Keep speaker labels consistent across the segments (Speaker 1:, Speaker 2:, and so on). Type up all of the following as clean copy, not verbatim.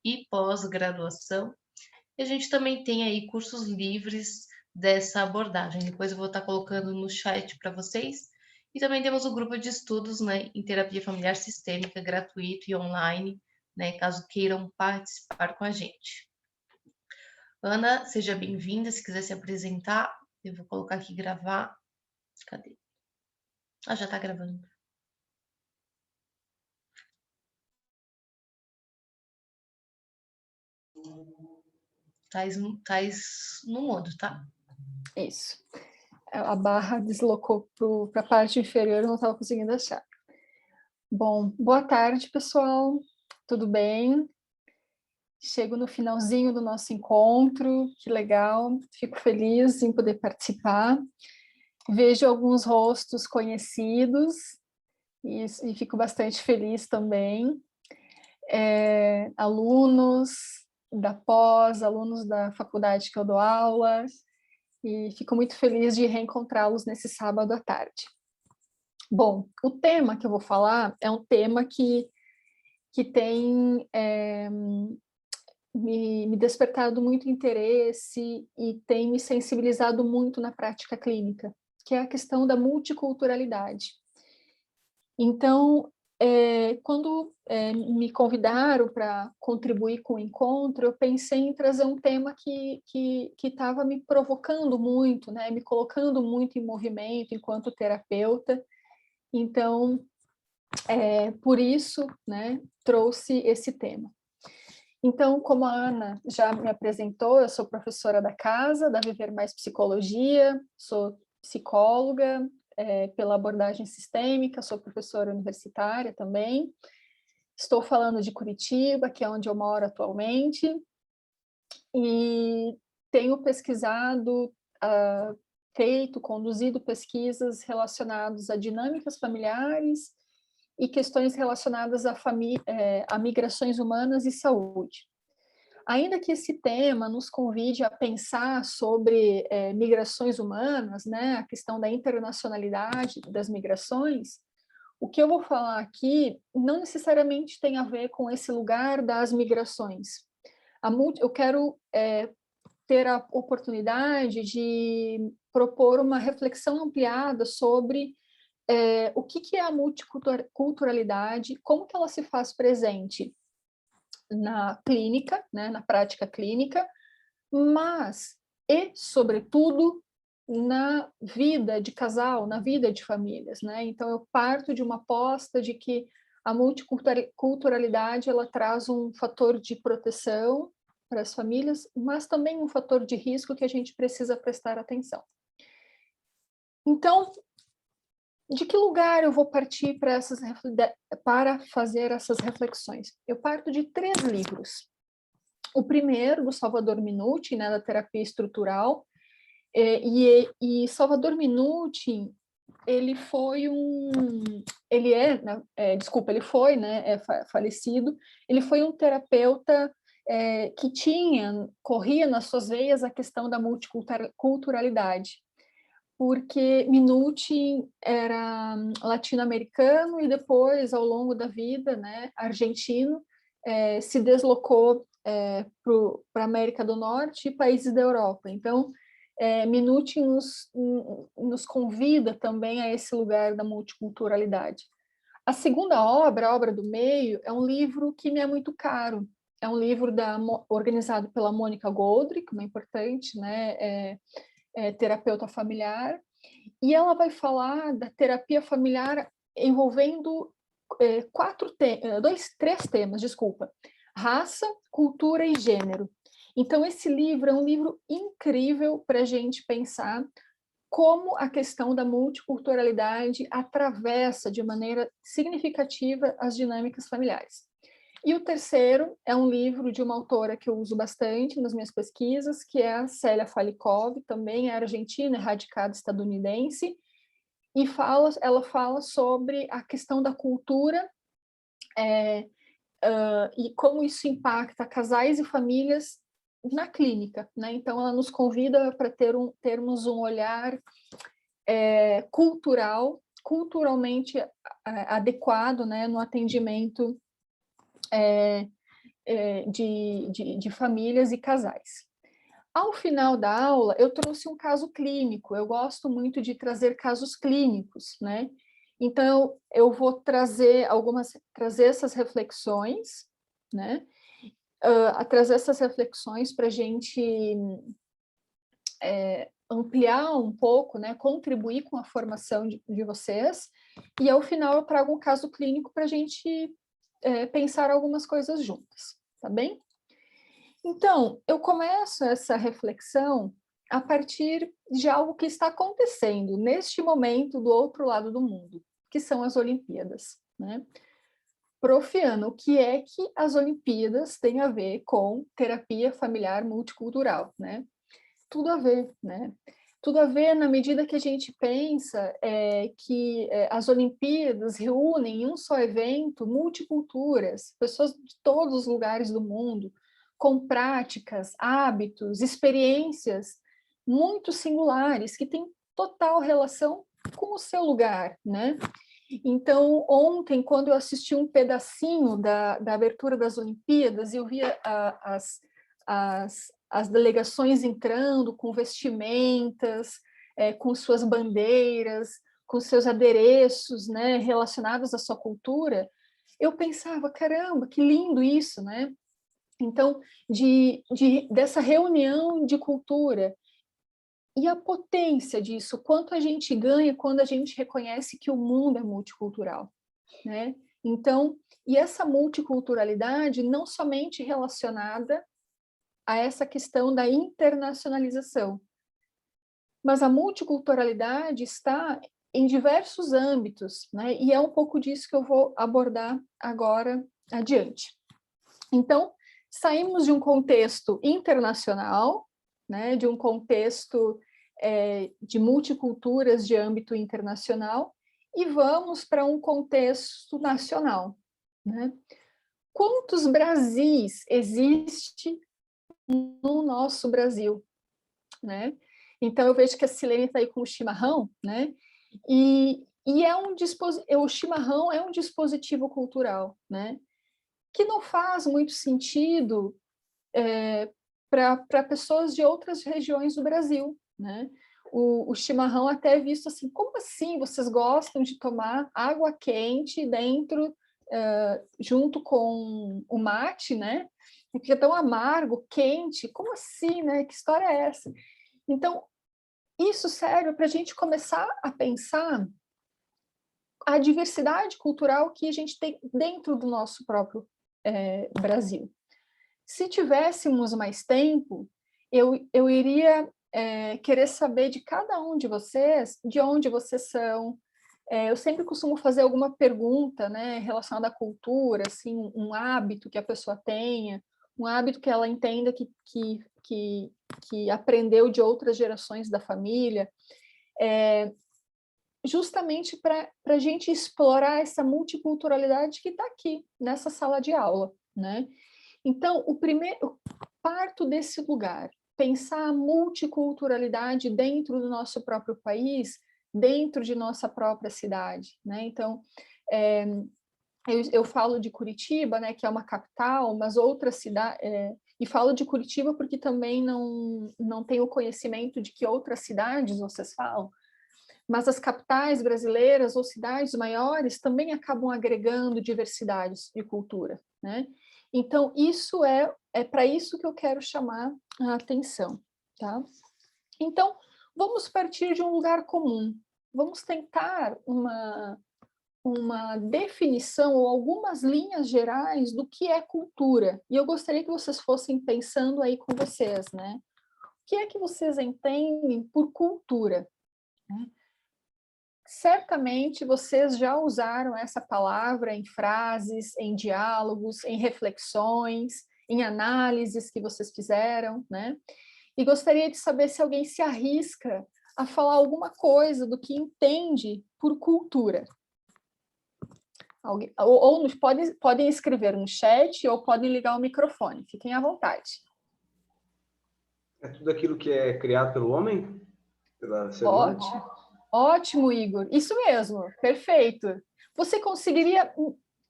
Speaker 1: e pós-graduação. E a gente também tem aí cursos livres dessa abordagem. Depois eu vou estar colocando no chat para vocês. E também temos o grupo de estudos, né, em terapia familiar sistêmica, gratuito e online, né, caso queiram participar com a gente. Ana, seja bem-vinda. Se quiser se apresentar, eu vou colocar aqui gravar. Cadê? Ah, já está gravando. Tais no mudo, tá?
Speaker 2: Isso. A barra deslocou para a parte inferior, eu não estava conseguindo achar. Bom, boa tarde, pessoal. Tudo bem? Chego no finalzinho do nosso encontro, que legal. Fico feliz em poder participar. Vejo alguns rostos conhecidos e fico bastante feliz também. Alunos da pós, alunos da faculdade que eu dou aula, e fico muito feliz de reencontrá-los nesse sábado à tarde. Bom, o tema que eu vou falar é um tema que tem me despertado muito interesse e tem me sensibilizado muito na prática clínica, que é a questão da multiculturalidade. Então, quando me convidaram para contribuir com o encontro, eu pensei em trazer um tema que estava me provocando muito, né, me colocando muito em movimento enquanto terapeuta. Então, por isso, né, trouxe esse tema. Então, como a Ana já me apresentou, eu sou professora da casa, da Viver Mais Psicologia, sou psicóloga pela abordagem sistêmica, sou professora universitária também. Estou falando de Curitiba, que é onde eu moro atualmente, e tenho pesquisado, conduzido pesquisas relacionadas a dinâmicas familiares e questões relacionadas a migrações humanas e saúde. Ainda que esse tema nos convide a pensar sobre migrações humanas, né, a questão da internacionalidade das migrações, o que eu vou falar aqui não necessariamente tem a ver com esse lugar das migrações. Eu quero ter a oportunidade de propor uma reflexão ampliada sobre o que é a multiculturalidade, como que ela se faz presente na clínica, né, na prática clínica, mas, sobretudo, na vida de casal, na vida de famílias, né? Então, eu parto de uma aposta de que a multiculturalidade ela traz um fator de proteção para as famílias, mas também um fator de risco que a gente precisa prestar atenção. Então, de que lugar eu vou partir para fazer essas reflexões? Eu parto de 3 livros. O primeiro, do Salvador Minuti, né, da terapia estrutural, e Salvador Minuti, ele foi falecido, ele foi um terapeuta que corria nas suas veias a questão da multiculturalidade, porque Minuti era latino-americano e depois, ao longo da vida, né, argentino, se deslocou para a América do Norte e países da Europa. Então, Minuti nos convida também a esse lugar da multiculturalidade. A segunda obra, a obra do meio, é um livro que me é muito caro. É um livro organizado pela Mônica Goldrick, uma importante, né, terapeuta familiar, e ela vai falar da terapia familiar envolvendo três temas, desculpa: raça, cultura e gênero. Então, esse livro é um livro incrível para a gente pensar como a questão da multiculturalidade atravessa de maneira significativa as dinâmicas familiares. E o terceiro é um livro de uma autora que eu uso bastante nas minhas pesquisas, que é a Célia Falikov, também é argentina, radicada estadunidense, e ela fala sobre a questão da cultura e como isso impacta casais e famílias na clínica, né? Então, ela nos convida para termos um olhar culturalmente adequado, né, no atendimento de famílias e casais. Ao final da aula, eu trouxe um caso clínico. Eu gosto muito de trazer casos clínicos, né? Então, eu vou trazer essas reflexões, né? Trazer essas reflexões para a gente ampliar um pouco, né? Contribuir com a formação de vocês. E ao final eu trago um caso clínico para a gente pensar algumas coisas juntas, tá bem? Então, eu começo essa reflexão a partir de algo que está acontecendo neste momento do outro lado do mundo, que são as Olimpíadas, né? Profiano, o que é que as Olimpíadas têm a ver com terapia familiar multicultural, né? Tudo a ver, né? Tudo a ver na medida que a gente pensa que as Olimpíadas reúnem em um só evento multiculturas, pessoas de todos os lugares do mundo, com práticas, hábitos, experiências muito singulares, que têm total relação com o seu lugar, né? Então, ontem, quando eu assisti um pedacinho da abertura das Olimpíadas, eu via as delegações entrando com vestimentas, com suas bandeiras, com seus adereços, né, relacionados à sua cultura, eu pensava, caramba, que lindo isso, né? Então, dessa reunião de cultura, e a potência disso, quanto a gente ganha quando a gente reconhece que o mundo é multicultural, né? Então, e essa multiculturalidade não somente relacionada a essa questão da internacionalização, mas a multiculturalidade está em diversos âmbitos, né? E é um pouco disso que eu vou abordar agora adiante. Então, saímos de um contexto internacional, né, de um contexto de multiculturas de âmbito internacional, e vamos para um contexto nacional, né? Quantos Brasis existe no nosso Brasil, né? Então, eu vejo que a Silene está aí com o chimarrão, né? E o chimarrão é um dispositivo cultural, né? Que não faz muito sentido para pessoas de outras regiões do Brasil, né? O chimarrão até é visto assim, como assim vocês gostam de tomar água quente dentro, junto com o mate, né? Porque é tão amargo, quente, como assim, né? Que história é essa? Então, isso serve para a gente começar a pensar a diversidade cultural que a gente tem dentro do nosso próprio Brasil. Se tivéssemos mais tempo, eu iria querer saber de cada um de vocês, de onde vocês são. Eu sempre costumo fazer alguma pergunta, né, relacionada à cultura, assim, um hábito que a pessoa tenha, um hábito que ela entenda que aprendeu de outras gerações da família, justamente para a gente explorar essa multiculturalidade que está aqui, nessa sala de aula, né? Então, parto desse lugar, pensar a multiculturalidade dentro do nosso próprio país, dentro de nossa própria cidade, né? Então, eu falo de Curitiba, né, que é uma capital, mas outras cidades, e falo de Curitiba porque também não tenho conhecimento de que outras cidades vocês falam, mas as capitais brasileiras ou cidades maiores também acabam agregando diversidades de cultura, né? Então, isso é para isso que eu quero chamar a atenção, tá? Então, vamos partir de um lugar comum. Vamos tentar uma definição ou algumas linhas gerais do que é cultura. E eu gostaria que vocês fossem pensando aí com vocês, né? O que é que vocês entendem por cultura? Né? Certamente vocês já usaram essa palavra em frases, em diálogos, em reflexões, em análises que vocês fizeram, né? E gostaria de saber se alguém se arrisca a falar alguma coisa do que entende por cultura. Podem escrever no chat ou podem ligar o microfone, fiquem à vontade.
Speaker 3: É tudo aquilo que é criado pelo homem? Pela ser humano?
Speaker 2: Ótimo, Igor. Isso mesmo, perfeito. Você conseguiria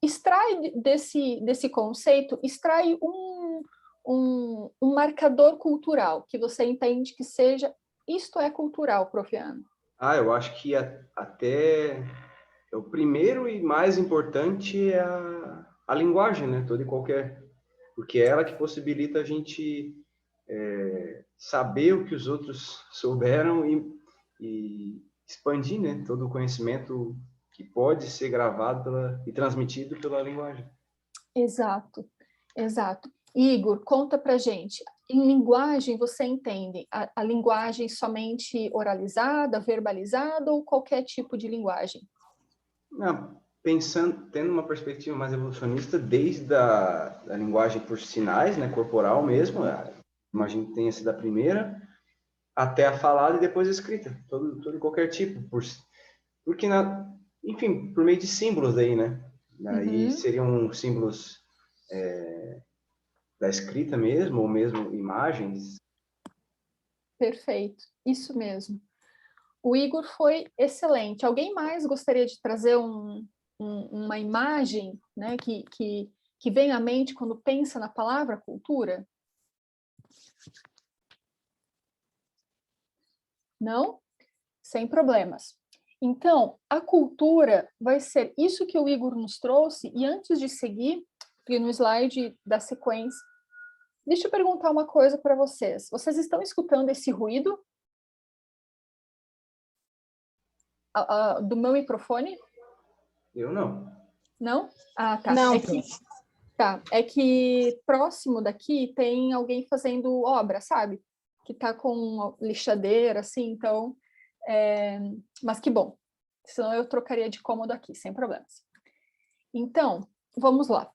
Speaker 2: extrai desse conceito, extrai um marcador cultural, que você entende que seja, isto é cultural, Prof. Ana.
Speaker 3: Eu acho que até o primeiro e mais importante é a linguagem, né? Toda e qualquer. Porque é ela que possibilita a gente saber o que os outros souberam e expandir, né? Todo o conhecimento que pode ser gravado e transmitido pela linguagem.
Speaker 2: Exato, exato. Igor, conta pra gente. Em linguagem, você entende a linguagem somente oralizada, verbalizada ou qualquer tipo de linguagem?
Speaker 3: Tendo uma perspectiva mais evolucionista, desde a linguagem por sinais, né, corporal mesmo, imagino que tenha sido a primeira, até a falada e depois a escrita, todo qualquer tipo, porque enfim, por meio de símbolos aí, né? Aí seriam símbolos da escrita mesmo, ou mesmo imagens.
Speaker 2: Perfeito, isso mesmo. O Igor foi excelente. Alguém mais gostaria de trazer uma imagem, né, que vem à mente quando pensa na palavra cultura? Não? Sem problemas. Então, a cultura vai ser isso que o Igor nos trouxe, e antes de seguir, no slide da sequência, deixa eu perguntar uma coisa para vocês. Vocês estão escutando esse ruído? Do meu microfone?
Speaker 3: Eu não.
Speaker 2: Não? Ah, tá.
Speaker 4: Não.
Speaker 2: É que próximo daqui tem alguém fazendo obra, sabe? Que tá com lixadeira, assim, então... mas que bom. Senão eu trocaria de cômodo aqui, sem problemas. Então, vamos lá.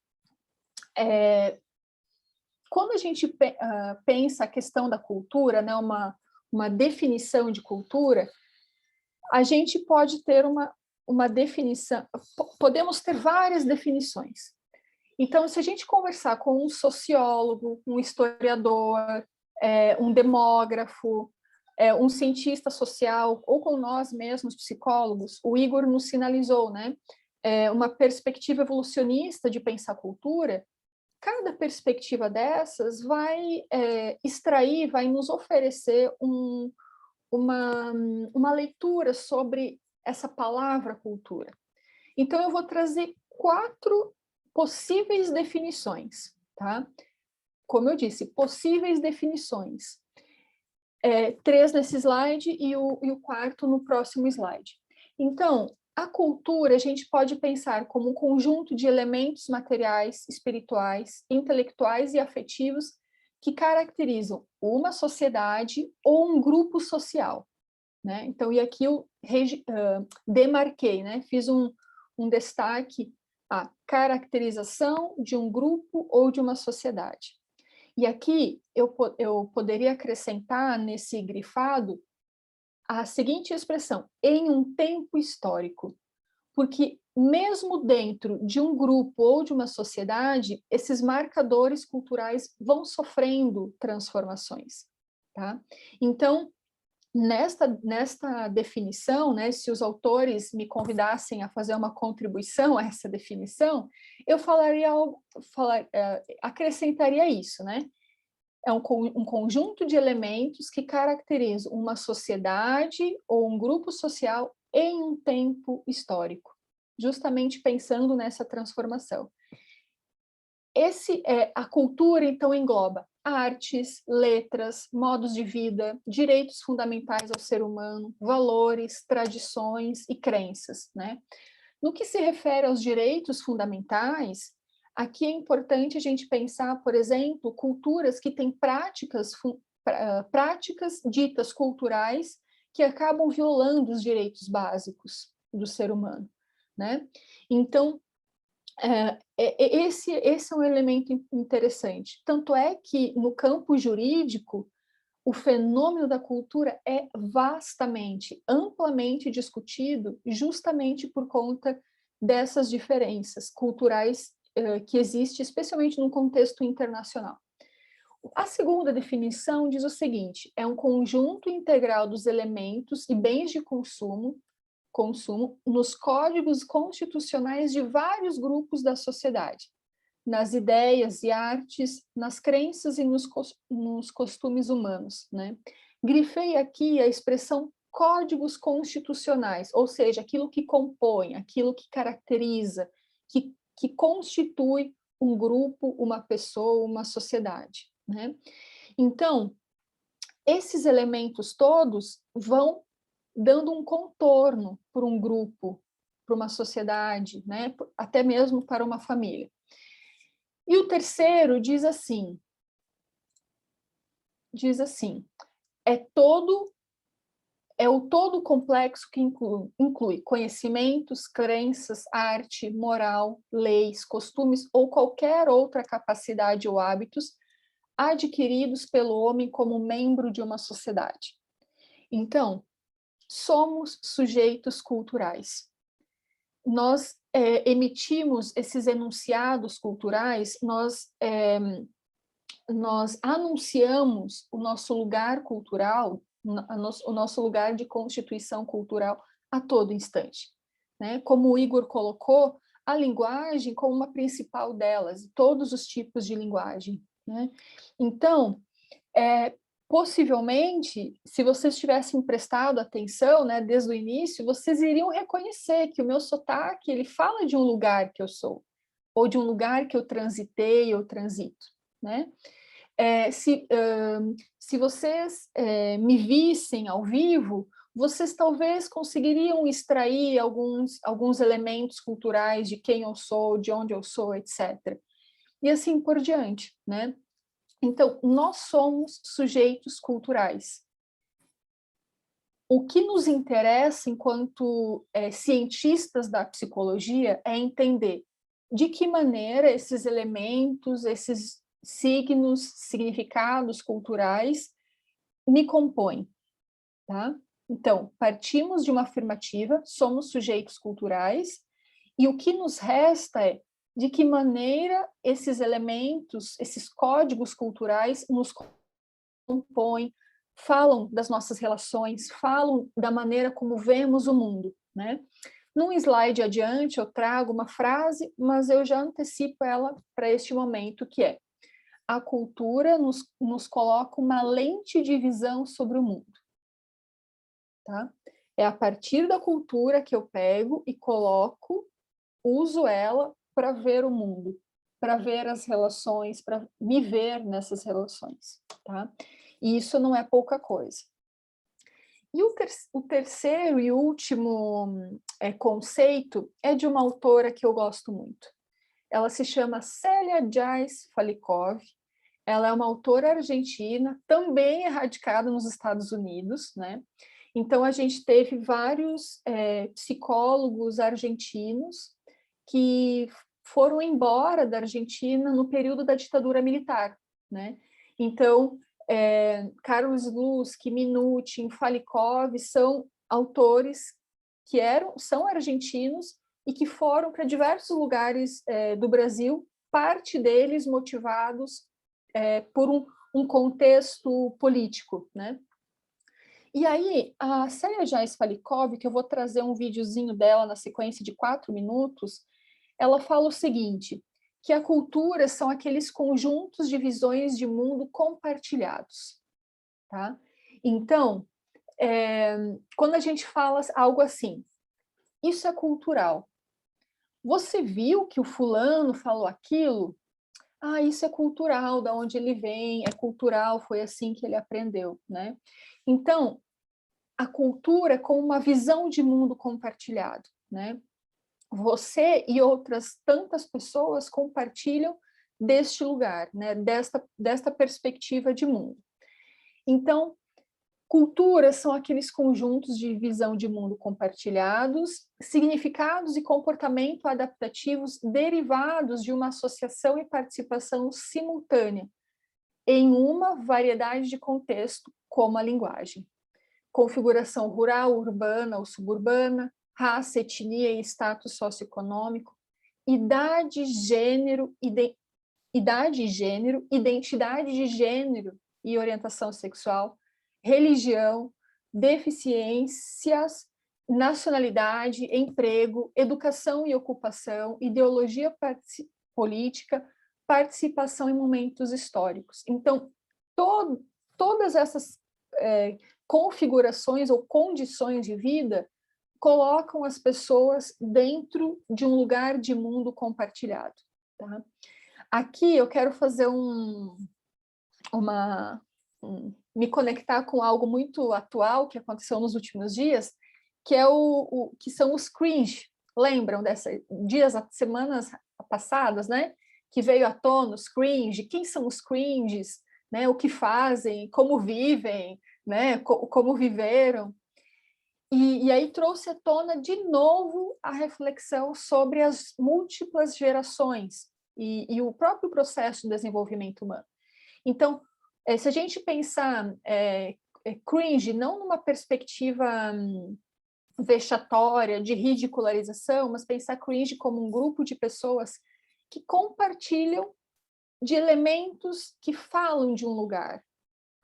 Speaker 2: Quando a gente pensa a questão da cultura, né, uma definição de cultura, a gente pode ter uma definição, podemos ter várias definições. Então, se a gente conversar com um sociólogo, um historiador, um demógrafo, um cientista social, ou com nós mesmos, psicólogos, o Igor nos sinalizou, né? Uma perspectiva evolucionista de pensar cultura, cada perspectiva dessas vai extrair, vai nos oferecer uma leitura sobre essa palavra cultura. Então, eu vou trazer 4 possíveis definições, tá? Como eu disse, possíveis definições. 3 nesse slide e o quarto no próximo slide. Então, a cultura a gente pode pensar como um conjunto de elementos materiais, espirituais, intelectuais e afetivos que caracterizam uma sociedade ou um grupo social, né? Então, e aqui eu demarquei, né? Fiz um destaque à caracterização de um grupo ou de uma sociedade. E aqui eu poderia acrescentar nesse grifado a seguinte expressão, em um tempo histórico, porque mesmo dentro de um grupo ou de uma sociedade, esses marcadores culturais vão sofrendo transformações, tá? Então, nesta definição, né, se os autores me convidassem a fazer uma contribuição a essa definição, eu acrescentaria isso, né? É um conjunto de elementos que caracterizam uma sociedade ou um grupo social em um tempo histórico, justamente pensando nessa transformação. A cultura, então, engloba artes, letras, modos de vida, direitos fundamentais ao ser humano, valores, tradições e crenças, né? No que se refere aos direitos fundamentais, aqui é importante a gente pensar, por exemplo, culturas que têm práticas ditas culturais que acabam violando os direitos básicos do ser humano, né? Então, esse é um elemento interessante. Tanto é que, no campo jurídico, o fenômeno da cultura é vastamente, amplamente discutido, justamente por conta dessas diferenças culturais que existem, especialmente no contexto internacional. A segunda definição diz o seguinte: é um conjunto integral dos elementos e bens de consumo consumo nos códigos constitucionais de vários grupos da sociedade, nas ideias e artes, nas crenças e nos costumes humanos, né? Grifei aqui a expressão códigos constitucionais, ou seja, aquilo que compõe, aquilo que caracteriza, que constitui um grupo, uma pessoa, uma sociedade, né? Então, esses elementos todos vão dando um contorno para um grupo, para uma sociedade, né? Até mesmo para uma família. E o terceiro diz assim, é o todo complexo que inclui conhecimentos, crenças, arte, moral, leis, costumes ou qualquer outra capacidade ou hábitos adquiridos pelo homem como membro de uma sociedade. Então, somos sujeitos culturais. Nós emitimos esses enunciados culturais, nós anunciamos o nosso lugar cultural, o nosso lugar de constituição cultural a todo instante, né? Como o Igor colocou, a linguagem como uma principal delas, todos os tipos de linguagem, né? Então, possivelmente, se vocês tivessem prestado atenção, né, desde o início, vocês iriam reconhecer que o meu sotaque, ele fala de um lugar que eu sou, ou de um lugar que eu transitei ou transito, né? Se vocês me vissem ao vivo, vocês talvez conseguiriam extrair alguns elementos culturais de quem eu sou, de onde eu sou, etc. E assim por diante, né? Então, nós somos sujeitos culturais. O que nos interessa enquanto cientistas da psicologia é entender de que maneira esses elementos, esses signos, significados culturais me compõem, tá? Então, partimos de uma afirmativa, somos sujeitos culturais, e o que nos resta é de que maneira esses elementos, esses códigos culturais nos compõem, falam das nossas relações, falam da maneira como vemos o mundo, né? Num slide adiante eu trago uma frase, mas eu já antecipo ela para este momento, que é: a cultura nos coloca uma lente de visão sobre o mundo. Tá? É a partir da cultura que eu pego e uso ela para ver o mundo, para ver as relações, para me ver nessas relações. Tá? E isso não é pouca coisa. E o terceiro e último conceito é de uma autora que eu gosto muito. Ela se chama Célia Jais Falikov. Ela é uma autora argentina, também radicada nos Estados Unidos, né? Então, a gente teve vários psicólogos argentinos que foram embora da Argentina no período da ditadura militar, né? Então, Carlos Luski, Minuchin, Falikov são autores que são argentinos e que foram para diversos lugares do Brasil, parte deles motivados por um contexto político, né? E aí, a Célia Jais Falikov, que eu vou trazer um videozinho dela na sequência de 4 minutos, ela fala o seguinte, que a cultura são aqueles conjuntos de visões de mundo compartilhados, tá? Então, quando a gente fala algo assim, isso é cultural. Você viu que o fulano falou aquilo? Ah, isso é cultural, da onde ele vem, é cultural, foi assim que ele aprendeu, né? Então, a cultura é como uma visão de mundo compartilhado, né? Você e outras tantas pessoas compartilham deste lugar, né? Desta perspectiva de mundo. Então, culturas são aqueles conjuntos de visão de mundo compartilhados, significados e comportamento adaptativos derivados de uma associação e participação simultânea em uma variedade de contexto, como a linguagem. Configuração rural, urbana ou suburbana, raça, etnia e status socioeconômico, idade, gênero, identidade de gênero e orientação sexual, religião, deficiências nacionalidade, emprego, educação e ocupação, ideologia política, participação em momentos históricos. Então, todas essas configurações ou condições de vida colocam as pessoas dentro de um lugar de mundo compartilhado. Tá? Aqui eu quero fazer me conectar com algo muito atual que aconteceu nos últimos dias, que é que são os cringe. Lembram dessas semanas passadas, né? Que veio à tona os cringe. Quem são os cringes? Né? O que fazem? Como vivem? Né? Como viveram? E aí trouxe à tona de novo a reflexão sobre as múltiplas gerações e o próprio processo de desenvolvimento humano. Então, se a gente pensar cringe não numa perspectiva vexatória, de ridicularização, mas pensar cringe como um grupo de pessoas que compartilham de elementos que falam de um lugar,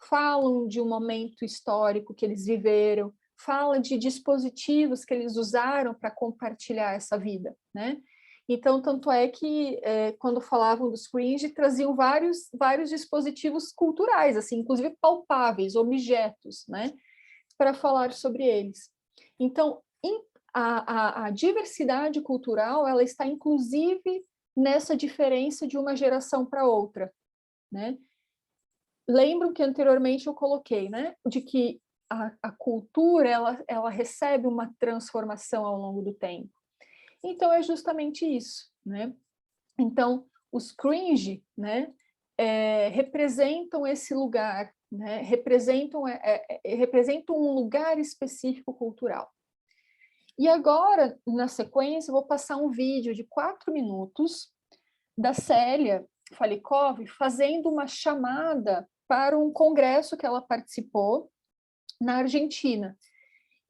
Speaker 2: falam de um momento histórico que eles viveram, fala de dispositivos que eles usaram para compartilhar essa vida, né? Então, tanto é que quando falavam dos cringe, traziam vários dispositivos culturais, assim, inclusive palpáveis, objetos, né? Para falar sobre eles. Então, a diversidade cultural, ela está inclusive nessa diferença de uma geração para outra, né? Lembram que anteriormente eu coloquei, né? De que a cultura, ela recebe uma transformação ao longo do tempo. Então, é justamente isso, né? Então, os cringe, né, representam esse lugar, né? Representam um lugar específico cultural. E agora, na sequência, eu vou passar um vídeo de 4 minutos da Célia Falikov fazendo uma chamada para um congresso que ela participou na Argentina.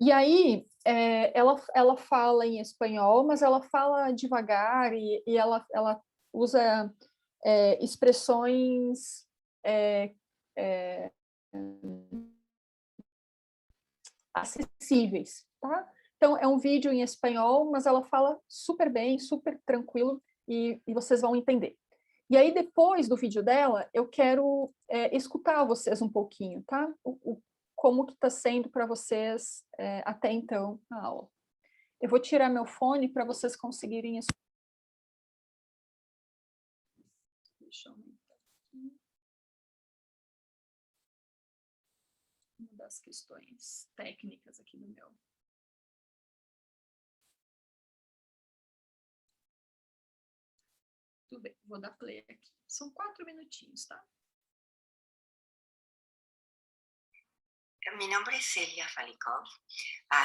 Speaker 2: E aí, ela fala em espanhol, mas ela fala devagar e ela usa expressões acessíveis, tá? Então, é um vídeo em espanhol, mas ela fala super bem, super tranquilo, e vocês vão entender. E aí, depois do vídeo dela, eu quero escutar vocês um pouquinho, tá? Como que está sendo para vocês até então a aula. Eu vou tirar meu fone para vocês conseguirem escutar. Deixa eu aumentar aqui. Uma das questões técnicas aqui do meu. Tudo bem, vou dar play aqui. São 4 minutinhos, tá?
Speaker 4: Mi nombre es Celia Falikov,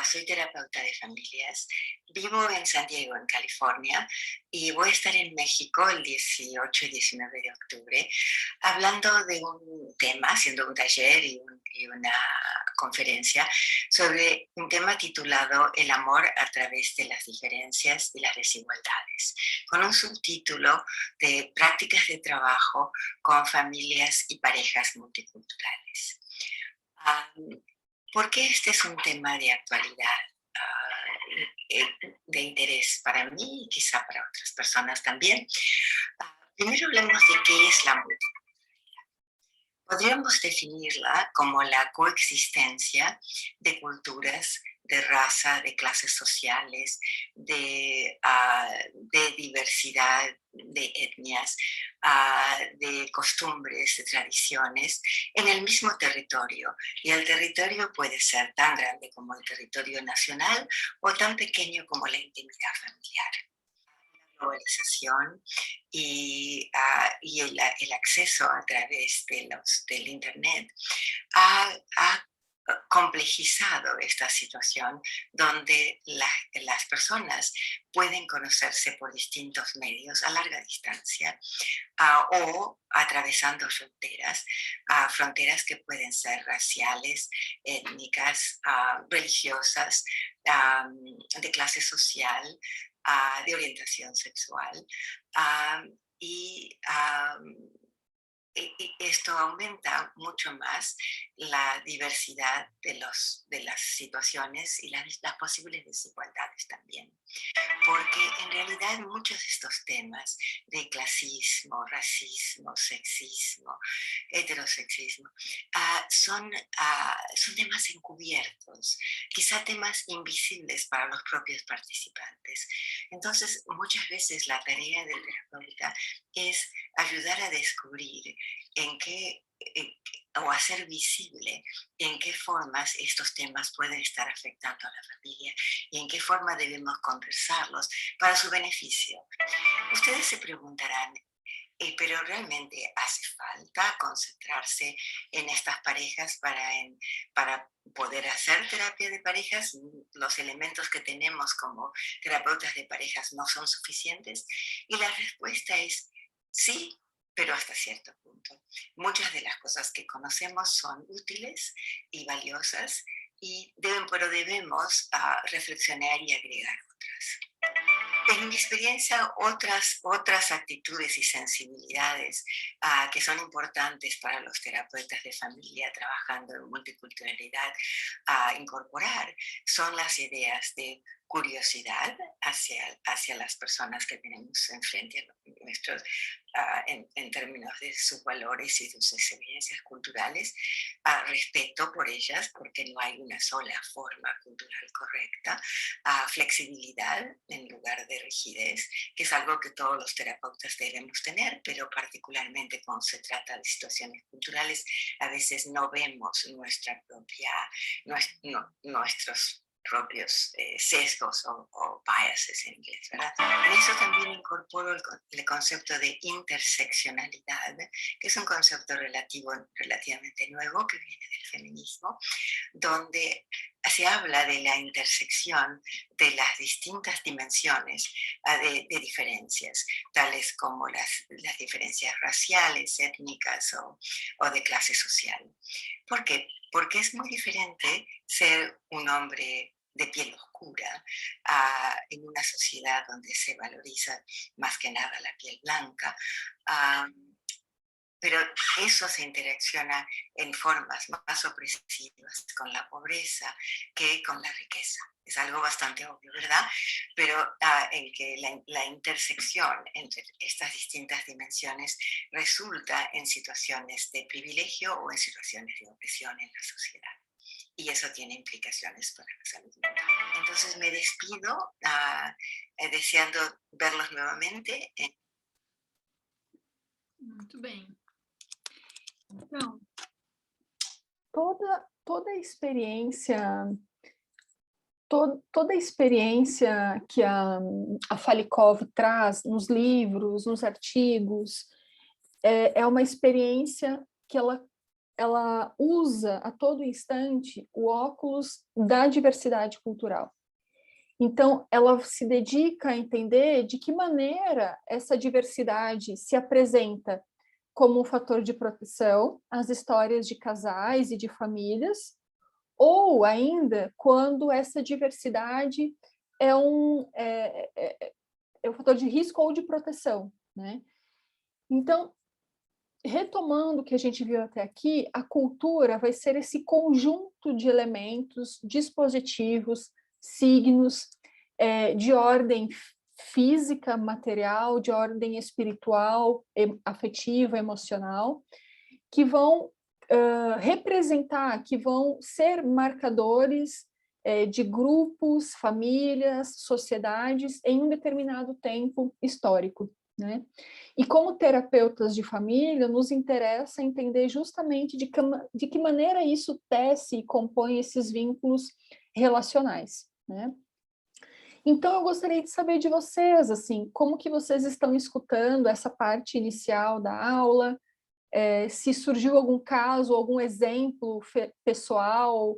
Speaker 4: soy terapeuta de familias, vivo en San Diego, en California, y voy a estar en México el 18 y 19 de octubre hablando de un tema, haciendo un taller y una conferencia sobre un tema titulado El amor a través de las diferencias y las desigualdades, con un subtítulo de prácticas de trabajo con familias y parejas multiculturales. ¿Por qué este es un tema de actualidad, de interés para mí y quizá para otras personas también? Primero hablemos de qué es la multiculturalidad. Podríamos definirla como la coexistencia de culturas, de raza, de clases sociales, de diversidad de etnias, de costumbres, de tradiciones en el mismo territorio. Y el territorio puede ser tan grande como el territorio nacional o tan pequeño como la intimidad familiar. La globalización y el acceso a través del Internet ha complejizado esta situación donde las personas pueden conocerse por distintos medios a larga distancia o atravesando fronteras que pueden ser raciales, étnicas, religiosas, de clase social, de orientación sexual y y esto aumenta mucho más la diversidad de las situaciones y las posibles desigualdades también. Porque en realidad muchos de estos temas de clasismo, racismo, sexismo, heterosexismo, son temas encubiertos, quizá temas invisibles para los propios participantes. Entonces, muchas veces la tarea del terapeuta es ayudar a descubrir en qué, o hacer visible en qué formas estos temas pueden estar afectando a la familia y en qué forma debemos conversarlos para su beneficio. Ustedes se preguntarán, pero realmente hace falta concentrarse en estas parejas para poder hacer terapia de parejas. Los elementos que tenemos como terapeutas de parejas no son suficientes. Y la respuesta es sí, pero hasta cierto punto. Muchas de las cosas que conocemos son útiles y valiosas, pero debemos reflexionar y agregar otras. En mi experiencia, otras actitudes y sensibilidades que son importantes para los terapeutas de familia trabajando en multiculturalidad a incorporar son las ideas de curiosidad hacia las personas que tenemos enfrente, nuestros, en términos de sus valores y sus experiencias culturales, respeto por ellas, porque no hay una sola forma cultural correcta, flexibilidad en lugar de rigidez, que es algo que todos los terapeutas debemos tener, pero particularmente cuando se trata de situaciones culturales, a veces no vemos nuestros propios sesgos o biases en inglés, ¿verdad? En eso también incorporo el concepto de interseccionalidad, que es un concepto relativamente nuevo que viene del feminismo, donde se habla de la intersección de las distintas dimensiones de diferencias, tales como las diferencias raciales, étnicas o de clase social. ¿Por qué? Porque es muy diferente ser un hombre de piel oscura en una sociedad donde se valoriza más que nada la piel blanca, pero eso se interacciona en formas más opresivas con la pobreza que con la riqueza. Es algo bastante obvio, ¿verdad? Pero en que la intersección entre estas distintas dimensiones resulta en situaciones de privilegio o en situaciones de opresión en la sociedad. Y eso tiene implicaciones para la salud mental. Entonces me despido deseando verlos nuevamente.
Speaker 5: Muito bem. Então,
Speaker 2: Toda a experiência, toda a experiência que a Falikov traz nos livros, nos artigos, é uma experiência que ela usa a todo instante o óculos da diversidade cultural. Então, ela se dedica a entender de que maneira essa diversidade se apresenta como um fator de proteção às histórias de casais e de famílias, ou ainda quando essa diversidade é um fator de risco ou de proteção, né? Então, retomando o que a gente viu até aqui, a cultura vai ser esse conjunto de elementos, dispositivos, signos de ordem física, material, de ordem espiritual, afetiva, emocional, que vão representar, que vão ser marcadores de grupos, famílias, sociedades em um determinado tempo histórico, né? E como terapeutas de família, nos interessa entender justamente de que maneira isso tece e compõe esses vínculos relacionais, né? Então, eu gostaria de saber de vocês, assim, como que vocês estão escutando essa parte inicial da aula, se surgiu algum caso, algum exemplo pessoal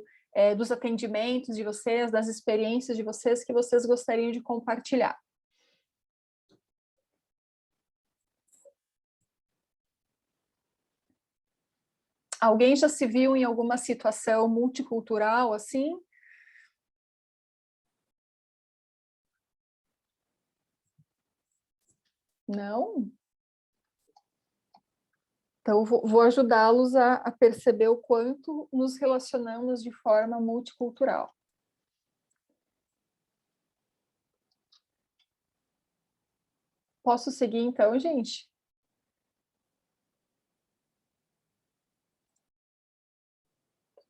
Speaker 2: dos atendimentos de vocês, das experiências de vocês que vocês gostariam de compartilhar. Alguém já se viu em alguma situação multicultural assim? Não? Então, vou ajudá-los a perceber o quanto nos relacionamos de forma multicultural. Posso seguir, então, gente?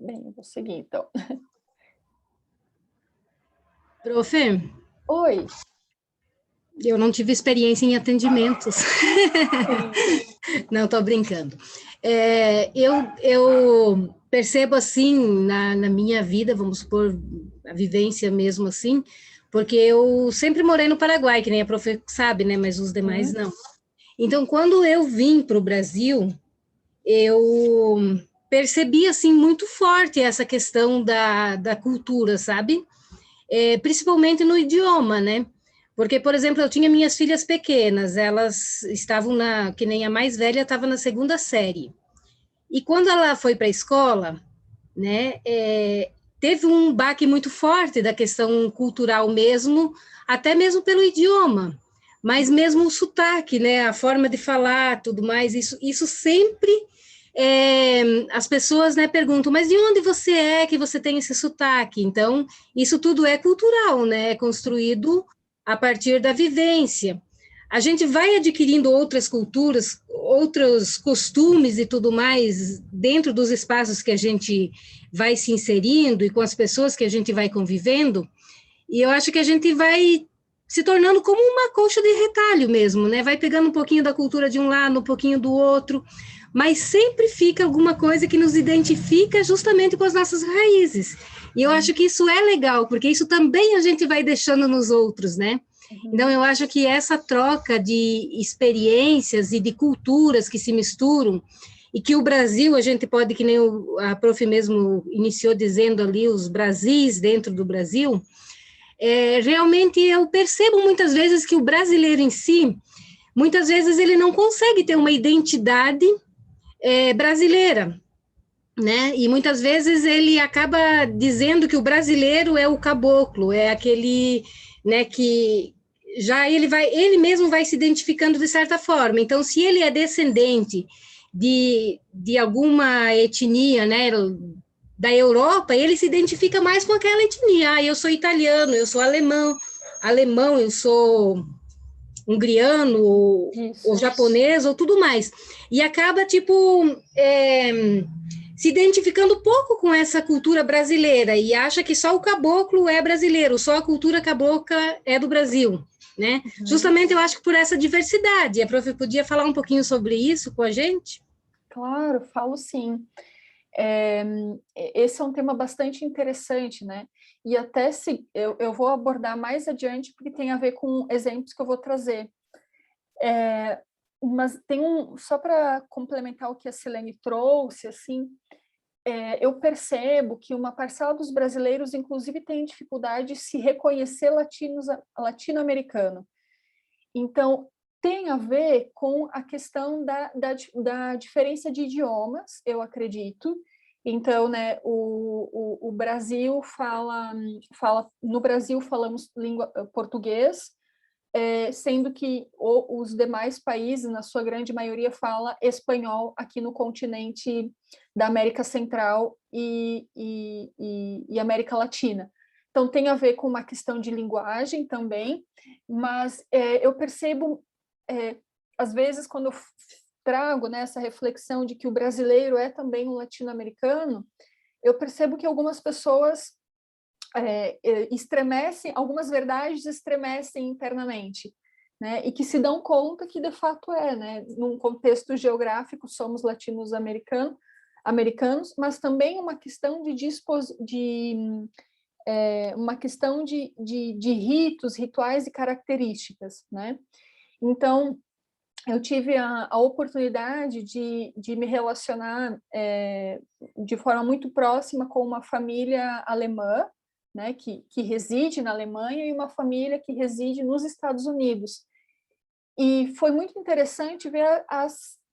Speaker 2: Bem, eu vou seguir, então.
Speaker 6: Prof,
Speaker 2: Oi.
Speaker 6: eu não tive experiência em atendimentos. Não, estou brincando. Eu percebo assim, na minha vida, vamos supor, a vivência mesmo assim, porque eu sempre morei no Paraguai, que nem a prof sabe, né? Mas os demais não. Então, quando eu vim para o Brasil, eu percebi assim muito forte essa questão da cultura, sabe? Principalmente no idioma, né? Porque, por exemplo, eu tinha minhas filhas pequenas, elas estavam que nem a mais velha estava na 2ª série. E quando ela foi para a escola, né, teve um baque muito forte da questão cultural mesmo, até mesmo pelo idioma, mas mesmo o sotaque, né, a forma de falar, tudo mais, isso sempre as pessoas, né, perguntam, mas de onde você é que você tem esse sotaque? Então, isso tudo é cultural, né, é construído a partir da vivência. A gente vai adquirindo outras culturas, outros costumes e tudo mais dentro dos espaços que a gente vai se inserindo e com as pessoas que a gente vai convivendo, e eu acho que a gente vai se tornando como uma colcha de retalho mesmo, né? Vai pegando um pouquinho da cultura de um lado, um pouquinho do outro, mas sempre fica alguma coisa que nos identifica justamente com as nossas raízes. E eu acho que isso é legal, porque isso também a gente vai deixando nos outros, né? Então, eu acho que essa troca de experiências e de culturas que se misturam, e que o Brasil, a gente pode, que nem a prof mesmo iniciou dizendo ali, os Brasis dentro do Brasil, realmente eu percebo muitas vezes que o brasileiro em si, muitas vezes ele não consegue ter uma identidade brasileira, né? E muitas vezes ele acaba dizendo que o brasileiro é o caboclo, é aquele, né, que já ele mesmo vai se identificando de certa forma. Então, se ele é descendente de alguma etnia, né, da Europa, ele se identifica mais com aquela etnia. Ah, eu sou italiano, eu sou alemão, eu sou hungriano, ou japonês, ou tudo mais. E acaba, tipo, se identificando pouco com essa cultura brasileira e acha que só o caboclo é brasileiro, só a cultura cabocla é do Brasil, né? Justamente eu acho que por essa diversidade. A prof podia falar um pouquinho sobre isso com a gente?
Speaker 2: Claro, falo sim. Esse é um tema bastante interessante, né? E até se eu vou abordar mais adiante, porque tem a ver com exemplos que eu vou trazer. Mas só para complementar o que a Silene trouxe, assim, eu percebo que uma parcela dos brasileiros, inclusive, tem dificuldade de se reconhecer latino-americano. Então, tem a ver com a questão da diferença de idiomas, eu acredito. Então, né, o Brasil no Brasil falamos português, sendo que os demais países, na sua grande maioria, fala espanhol aqui no continente da América Central e América Latina. Então, tem a ver com uma questão de linguagem também, mas eu percebo, às vezes, quando eu trago, né, essa reflexão de que o brasileiro é também um latino-americano, eu percebo que algumas pessoas algumas verdades estremecem internamente, né? E que se dão conta que de fato né? Num contexto geográfico somos latino-americanos, mas também uma questão uma questão de rituais e características, né? Então, eu tive a oportunidade de me relacionar de forma muito próxima com uma família alemã, né, que reside na Alemanha, e uma família que reside nos Estados Unidos. E foi muito interessante ver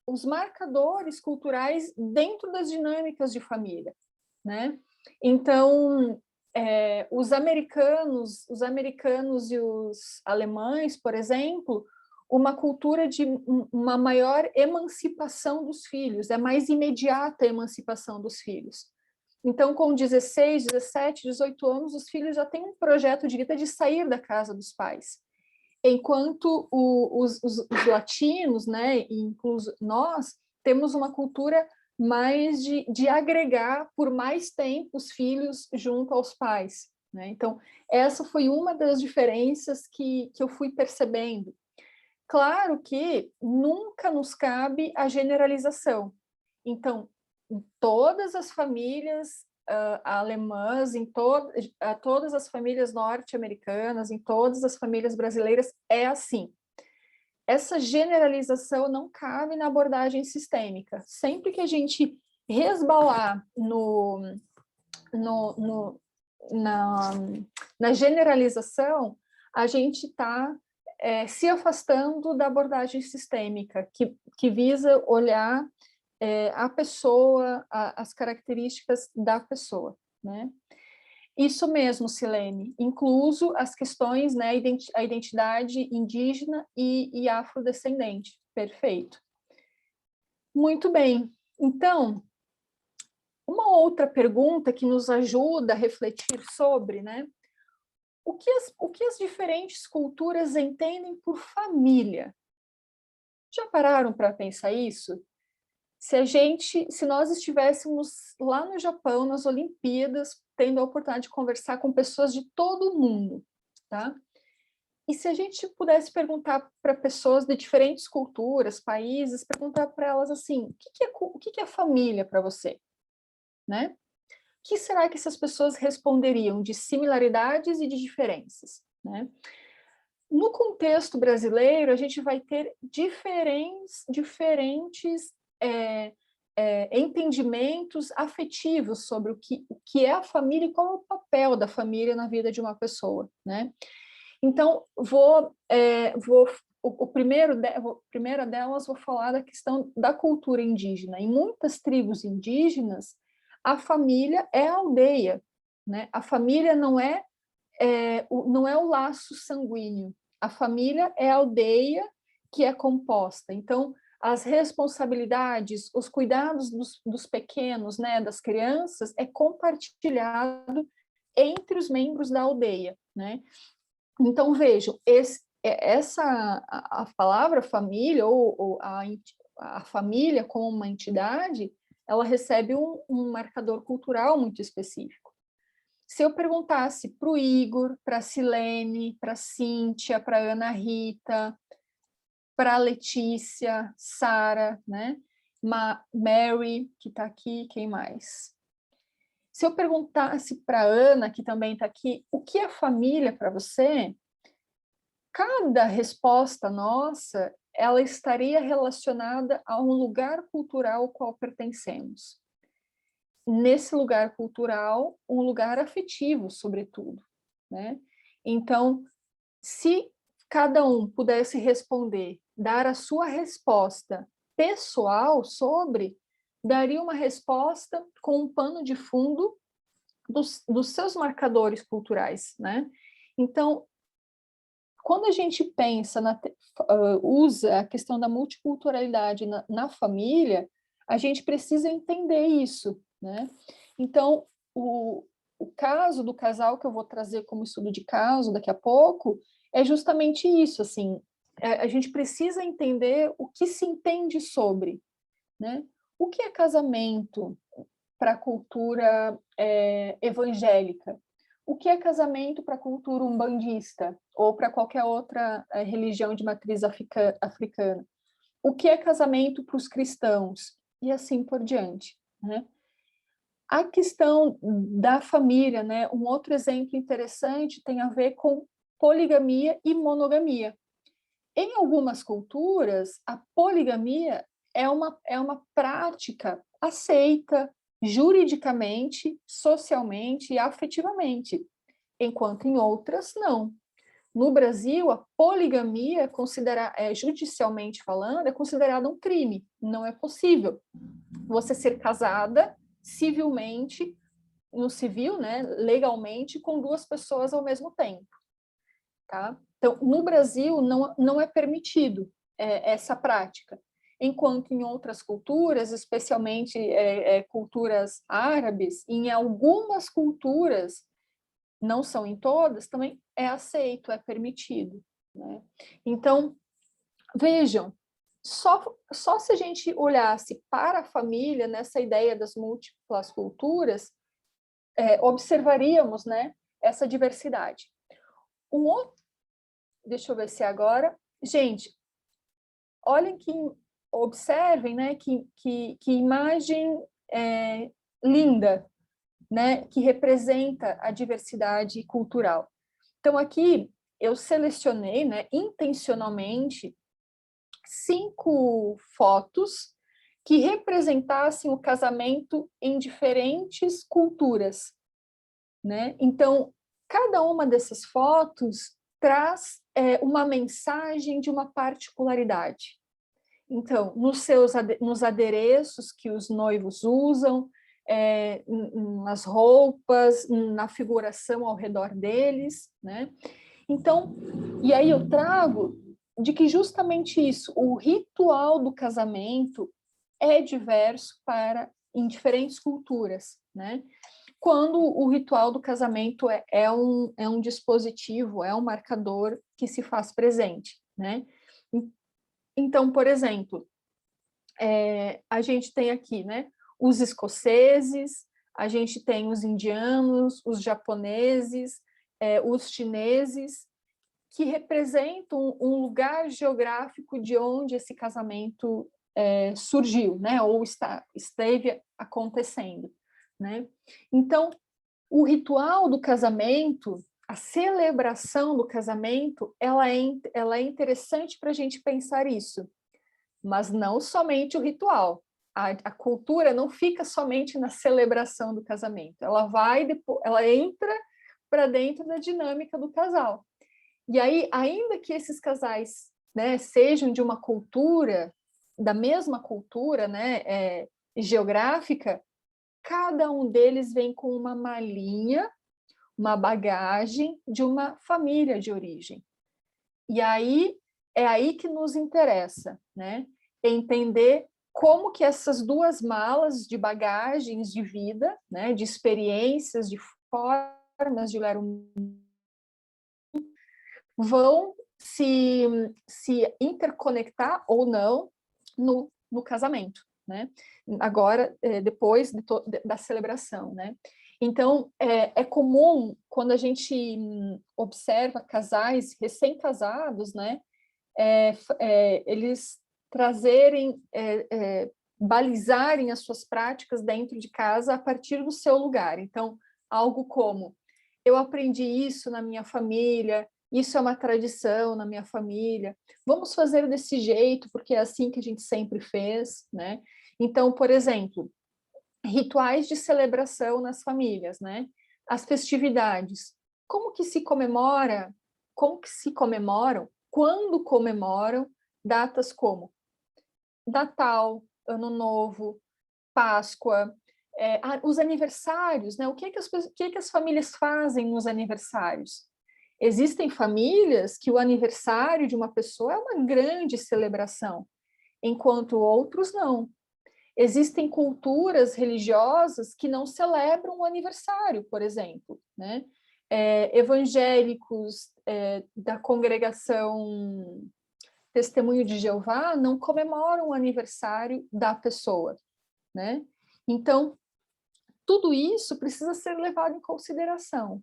Speaker 2: os marcadores culturais dentro das dinâmicas de família, né? Então, os americanos e os alemães, por exemplo, uma cultura de uma maior emancipação dos filhos, é mais imediata a emancipação dos filhos. Então, com 16, 17, 18 anos, os filhos já têm um projeto de vida de sair da casa dos pais. Enquanto os latinos, né, e incluso nós, temos uma cultura mais de agregar por mais tempo os filhos junto aos pais, né? Então, essa foi uma das diferenças que eu fui percebendo. Claro que nunca nos cabe a generalização. Então, em todas as famílias alemãs, todas as famílias norte-americanas, em todas as famílias brasileiras, é assim. Essa generalização não cabe na abordagem sistêmica. Sempre que a gente resbalar na generalização, a gente está se afastando da abordagem sistêmica, que visa olhar a pessoa, as características da pessoa, né? Isso mesmo, Silene, incluso as questões, né, a identidade indígena e afrodescendente. Perfeito. Muito bem. Então, uma outra pergunta que nos ajuda a refletir sobre, né? O que as diferentes culturas entendem por família? Já pararam para pensar isso? Se nós estivéssemos lá no Japão, nas Olimpíadas, tendo a oportunidade de conversar com pessoas de todo o mundo, tá? E se a gente pudesse perguntar para pessoas de diferentes culturas, países, perguntar para elas assim, o que é família para você? Né? O que será que essas pessoas responderiam de similaridades e de diferenças? Né? No contexto brasileiro, a gente vai ter diferentes entendimentos afetivos sobre o que é a família e qual é o papel da família na vida de uma pessoa, né? Então, primeira delas, vou falar da questão da cultura indígena. Em muitas tribos indígenas, a família é a aldeia, né? A família não é o laço sanguíneo. A família é a aldeia que é composta. Então, as responsabilidades, os cuidados dos pequenos, né, das crianças, é compartilhado entre os membros da aldeia, né? Então, vejam, a palavra família, ou a família como uma entidade, ela recebe um marcador cultural muito específico. Se eu perguntasse para o Igor, para a Silene, para a Cíntia, para a Ana Rita, para a Letícia, Sara, né? Mary, que está aqui, quem mais? Se eu perguntasse para a Ana, que também está aqui, o que é família para você? Cada resposta nossa, ela estaria relacionada a um lugar cultural ao qual pertencemos. Nesse lugar cultural, um lugar afetivo, sobretudo, né? Então, se cada um pudesse responder, dar a sua resposta pessoal daria uma resposta com um pano de fundo dos seus marcadores culturais, né? Então, quando a gente pensa, usa a questão da multiculturalidade na família, a gente precisa entender isso, né? Então, o caso do casal que eu vou trazer como estudo de caso daqui a pouco é justamente isso, assim, a gente precisa entender o que se entende sobre, né? O que é casamento para a cultura evangélica? O que é casamento para a cultura umbandista ou para qualquer outra religião de matriz africana? O que é casamento para os cristãos? E assim por diante, né? A questão da família, né? Um outro exemplo interessante tem a ver com poligamia e monogamia. Em algumas culturas, a poligamia é uma prática aceita juridicamente, socialmente e afetivamente, enquanto em outras não. No Brasil, a poligamia, judicialmente falando, é considerada um crime. Não é possível você ser casada civilmente, no civil, né, legalmente, com duas pessoas ao mesmo tempo. Tá? Então, no Brasil, não é permitido essa prática, enquanto em outras culturas, especialmente culturas árabes, em algumas culturas, não são em todas, também é aceito, é permitido, né? Então, vejam, só se a gente olhasse para a família, nessa ideia das múltiplas culturas, observaríamos, né, essa diversidade. Deixa eu ver se agora... Gente, olhem observem, né, que imagem linda, né, que representa a diversidade cultural. Então, aqui eu selecionei, né, intencionalmente 5 fotos que representassem o casamento em diferentes culturas, né? Então, cada uma dessas fotos traz uma mensagem de uma particularidade. Então, nos adereços que os noivos usam, nas roupas, na figuração ao redor deles, né? Então, e aí eu trago de que justamente isso, o ritual do casamento é diverso em diferentes culturas, né? Quando o ritual do casamento é um dispositivo, é um marcador que se faz presente, né? Então, por exemplo, a gente tem aqui, né, os escoceses, a gente tem os indianos, os japoneses, os chineses, que representam um lugar geográfico de onde esse casamento surgiu, né, ou esteve acontecendo, né? Então, o ritual do casamento, a celebração do casamento, ela é interessante para a gente pensar isso, mas não somente o ritual. A cultura não fica somente na celebração do casamento, ela entra para dentro da dinâmica do casal. E aí, ainda que esses casais, né, sejam de uma cultura, da mesma cultura, né, geográfica, cada um deles vem com uma malinha, uma bagagem de uma família de origem. E aí, é aí que nos interessa, né, entender como que essas duas malas de bagagens de vida, né, de experiências, de formas de olhar o mundo, vão se interconectar ou não no casamento, né? Agora, depois da celebração, né? Então, é comum, quando a gente observa casais recém-casados, né? Eles trazerem, balizarem as suas práticas dentro de casa a partir do seu lugar. Então, algo como, eu aprendi isso na minha família, isso é uma tradição na minha família, vamos fazer desse jeito, porque é assim que a gente sempre fez, né? Então, por exemplo, rituais de celebração nas famílias, né? As festividades. Como que se comemoram, quando comemoram datas como Natal, Ano Novo, Páscoa, os aniversários, né? O que as famílias fazem nos aniversários? Existem famílias que o aniversário de uma pessoa é uma grande celebração, enquanto outros não. Existem culturas religiosas que não celebram o aniversário, por exemplo, né? Evangélicos da congregação Testemunho de Jeová não comemoram o aniversário da pessoa, né? Então, tudo isso precisa ser levado em consideração.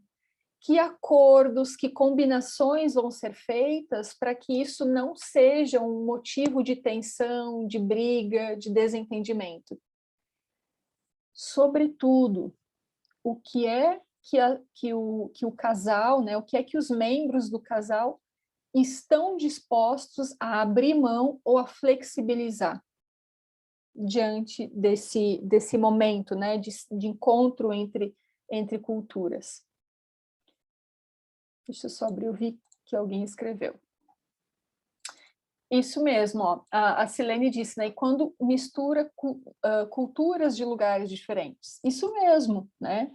Speaker 2: Que acordos, que combinações vão ser feitas para que isso não seja um motivo de tensão, de briga, de desentendimento. Sobretudo, o que é que o casal, né, o que é que os membros do casal estão dispostos a abrir mão ou a flexibilizar diante desse momento, né, de encontro entre culturas. Deixa eu só abrir, eu vi que alguém escreveu. Isso mesmo, ó, a Silene disse, né? E quando mistura culturas de lugares diferentes. Isso mesmo, né?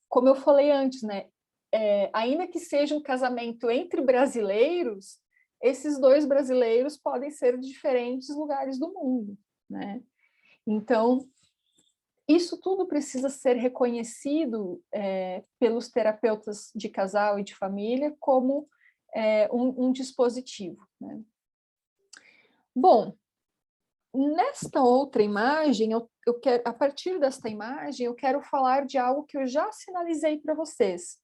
Speaker 2: Como eu falei antes, né? ainda que seja um casamento entre brasileiros, esses dois brasileiros podem ser de diferentes lugares do mundo, né? Então, isso tudo precisa ser reconhecido pelos terapeutas de casal e de família como um dispositivo, né? Bom, nesta outra imagem, eu quero, a partir desta imagem, eu quero falar de algo que eu já sinalizei para vocês,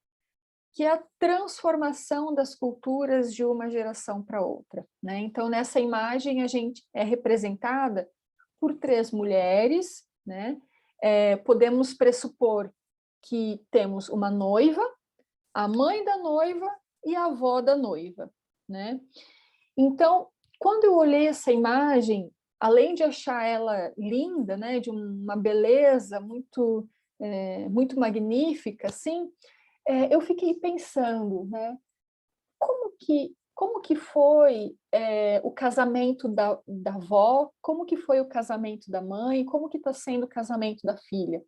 Speaker 2: que é a transformação das culturas de uma geração para outra, né? Então, nessa imagem, a gente é representada por 3 mulheres, né? Podemos pressupor que temos uma noiva, a mãe da noiva e a avó da noiva, né? Então, quando eu olhei essa imagem, além de achar ela linda, né, de uma beleza muito, muito magnífica, assim, eu fiquei pensando, né, como que foi o casamento da avó, como que foi o casamento da mãe, como que está sendo o casamento da filha?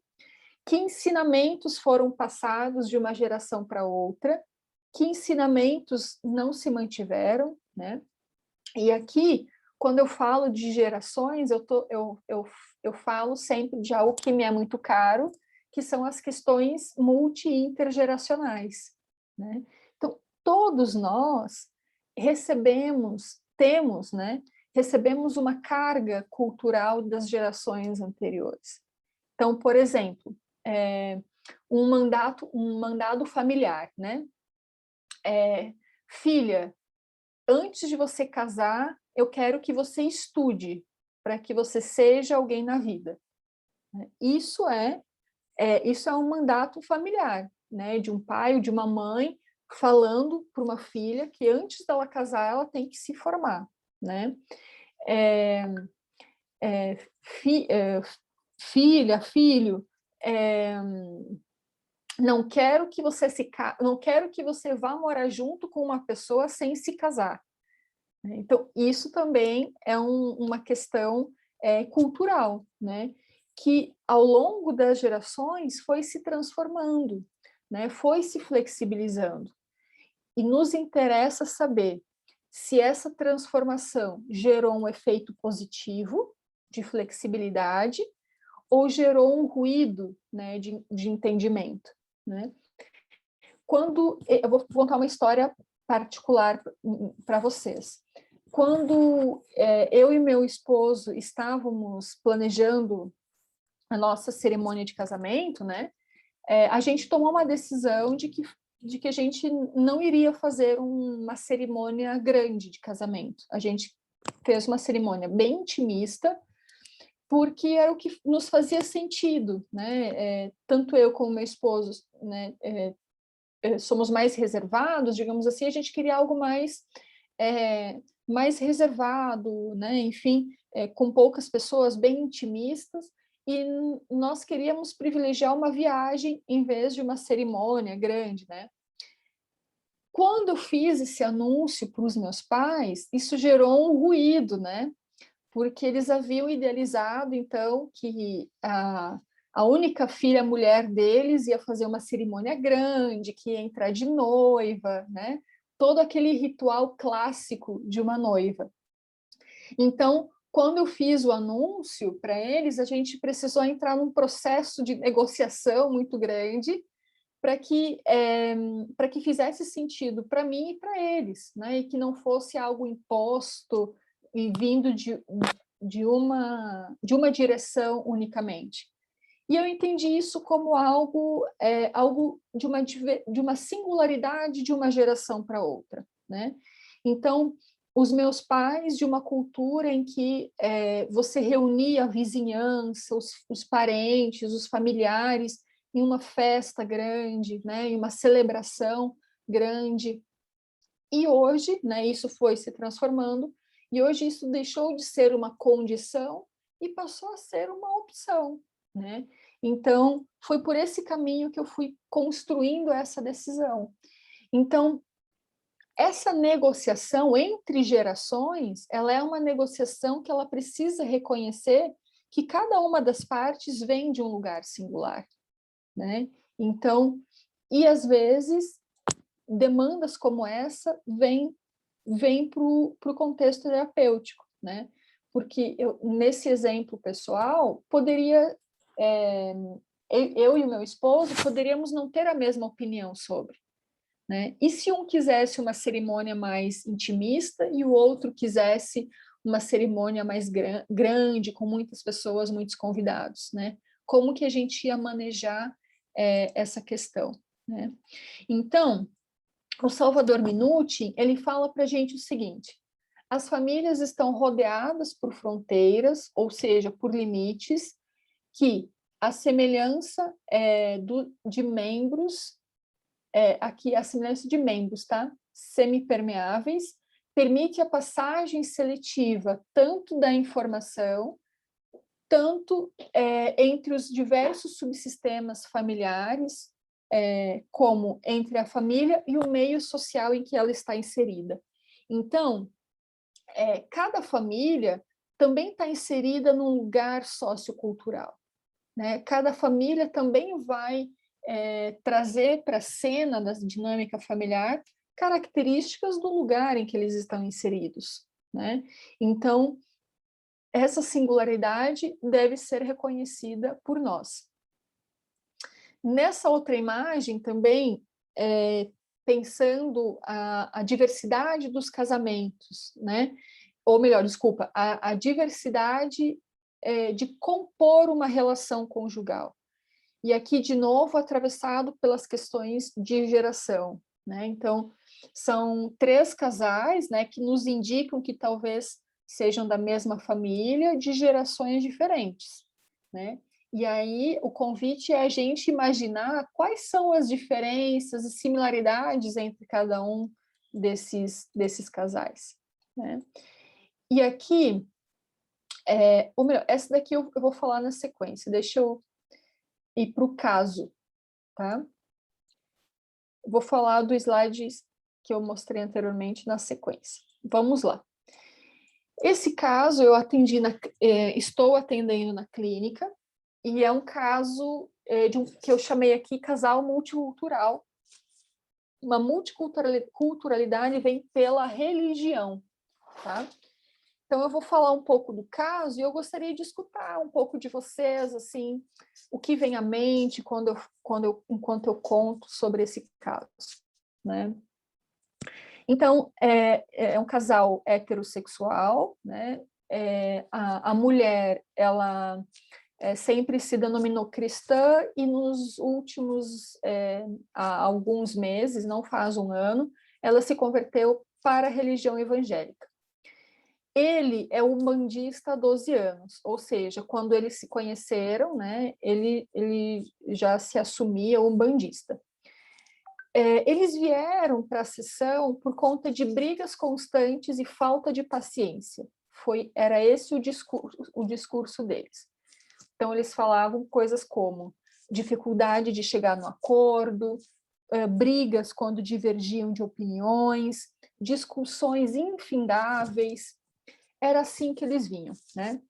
Speaker 2: Que ensinamentos foram passados de uma geração para outra? Que ensinamentos não se mantiveram, né? E aqui, quando eu falo de gerações, eu falo sempre de algo que me é muito caro, que são as questões multi-intergeracionais, né? Então, todos nós recebemos uma carga cultural das gerações anteriores. Então, por exemplo, um mandado familiar, né? Filha, antes de você casar, eu quero que você estude para que você seja alguém na vida. Isso é um mandato familiar, né? De um pai ou de uma mãe falando para uma filha que antes dela casar, ela tem que se formar, né? Filha, filho, não quero que você vá morar junto com uma pessoa sem se casar. Então, isso também é uma questão cultural, né? Que ao longo das gerações foi se transformando, né? Foi se flexibilizando. E nos interessa saber se essa transformação gerou um efeito positivo de flexibilidade ou gerou um ruído, né, de entendimento, né? Eu vou contar uma história particular para vocês. Quando eu e meu esposo estávamos planejando a nossa cerimônia de casamento, né, a gente tomou uma decisão de que a gente não iria fazer uma cerimônia grande de casamento. A gente fez uma cerimônia bem intimista, porque era o que nos fazia sentido, né? Tanto eu como meu esposo, né, somos mais reservados, digamos assim, a gente queria algo mais reservado, né? Enfim, com poucas pessoas, bem intimistas, e nós queríamos privilegiar uma viagem em vez de uma cerimônia grande, né? Quando eu fiz esse anúncio para os meus pais, isso gerou um ruído, né? Porque eles haviam idealizado, então, que a única filha mulher deles ia fazer uma cerimônia grande, que ia entrar de noiva, né? Todo aquele ritual clássico de uma noiva. Então, quando eu fiz o anúncio para eles, a gente precisou entrar num processo de negociação muito grande para que fizesse sentido para mim e para eles, né? E que não fosse algo imposto e vindo de uma direção unicamente. E eu entendi isso como algo de uma singularidade de uma geração para outra, né? Então, os meus pais, de uma cultura em que você reunia a vizinhança, os parentes, os familiares, em uma festa grande, né? Em uma celebração grande. E hoje, né, isso foi se transformando, e hoje isso deixou de ser uma condição e passou a ser uma opção, né? Então, foi por esse caminho que eu fui construindo essa decisão. Então, essa negociação entre gerações, ela é uma negociação que ela precisa reconhecer que cada uma das partes vem de um lugar singular, né? Então, e às vezes demandas como essa vêm para o contexto terapêutico, né? Porque nesse exemplo pessoal, poderia, eu e o meu esposo poderíamos não ter a mesma opinião sobre, né? E se um quisesse uma cerimônia mais intimista e o outro quisesse uma cerimônia mais grande, com muitas pessoas, muitos convidados, né? Como que a gente ia manejar essa questão, né? Então, o Salvador Minucci, ele fala para a gente o seguinte: as famílias estão rodeadas por fronteiras, ou seja, por limites, que a semelhança de membros, aqui a semelhança de membros, tá? Semipermeáveis, permite a passagem seletiva tanto da informação, tanto entre os diversos subsistemas familiares, como entre a família e o meio social em que ela está inserida. Então, cada família também está inserida num lugar sociocultural, né? Cada família também vai trazer para a cena da dinâmica familiar características do lugar em que eles estão inseridos, né? Então, essa singularidade deve ser reconhecida por nós. Nessa outra imagem também, pensando a diversidade dos casamentos, né? Ou melhor, desculpa, a diversidade de compor uma relação conjugal. E aqui, de novo, atravessado pelas questões de geração, né? Então, são 3 casais, né, que nos indicam que talvez sejam da mesma família, de gerações diferentes, né? E aí, o convite é a gente imaginar quais são as diferenças e similaridades entre cada um desses casais, né? E aqui, ou melhor, essa daqui eu vou falar na sequência, deixa eu ir para o caso, tá? Vou falar do slide que eu mostrei anteriormente na sequência. Vamos lá. Esse caso eu estou atendendo na clínica, e é um caso que eu chamei aqui casal multicultural. Uma multiculturalidade vem pela religião, tá? Então eu vou falar um pouco do caso e eu gostaria de escutar um pouco de vocês, assim, o que vem à mente enquanto eu conto sobre esse caso, né? Então, é um casal heterossexual, né? A mulher, ela sempre se denominou cristã e nos últimos há alguns meses, não faz um ano, ela se converteu para a religião evangélica. Ele é umbandista há 12 anos, ou seja, quando eles se conheceram, né, ele já se assumia umbandista. Eles vieram para a sessão por conta de brigas constantes e falta de paciência. Era esse o discurso deles. Então, eles falavam coisas como dificuldade de chegar no acordo, brigas quando divergiam de opiniões, discussões infindáveis. Era assim que eles vinham, né?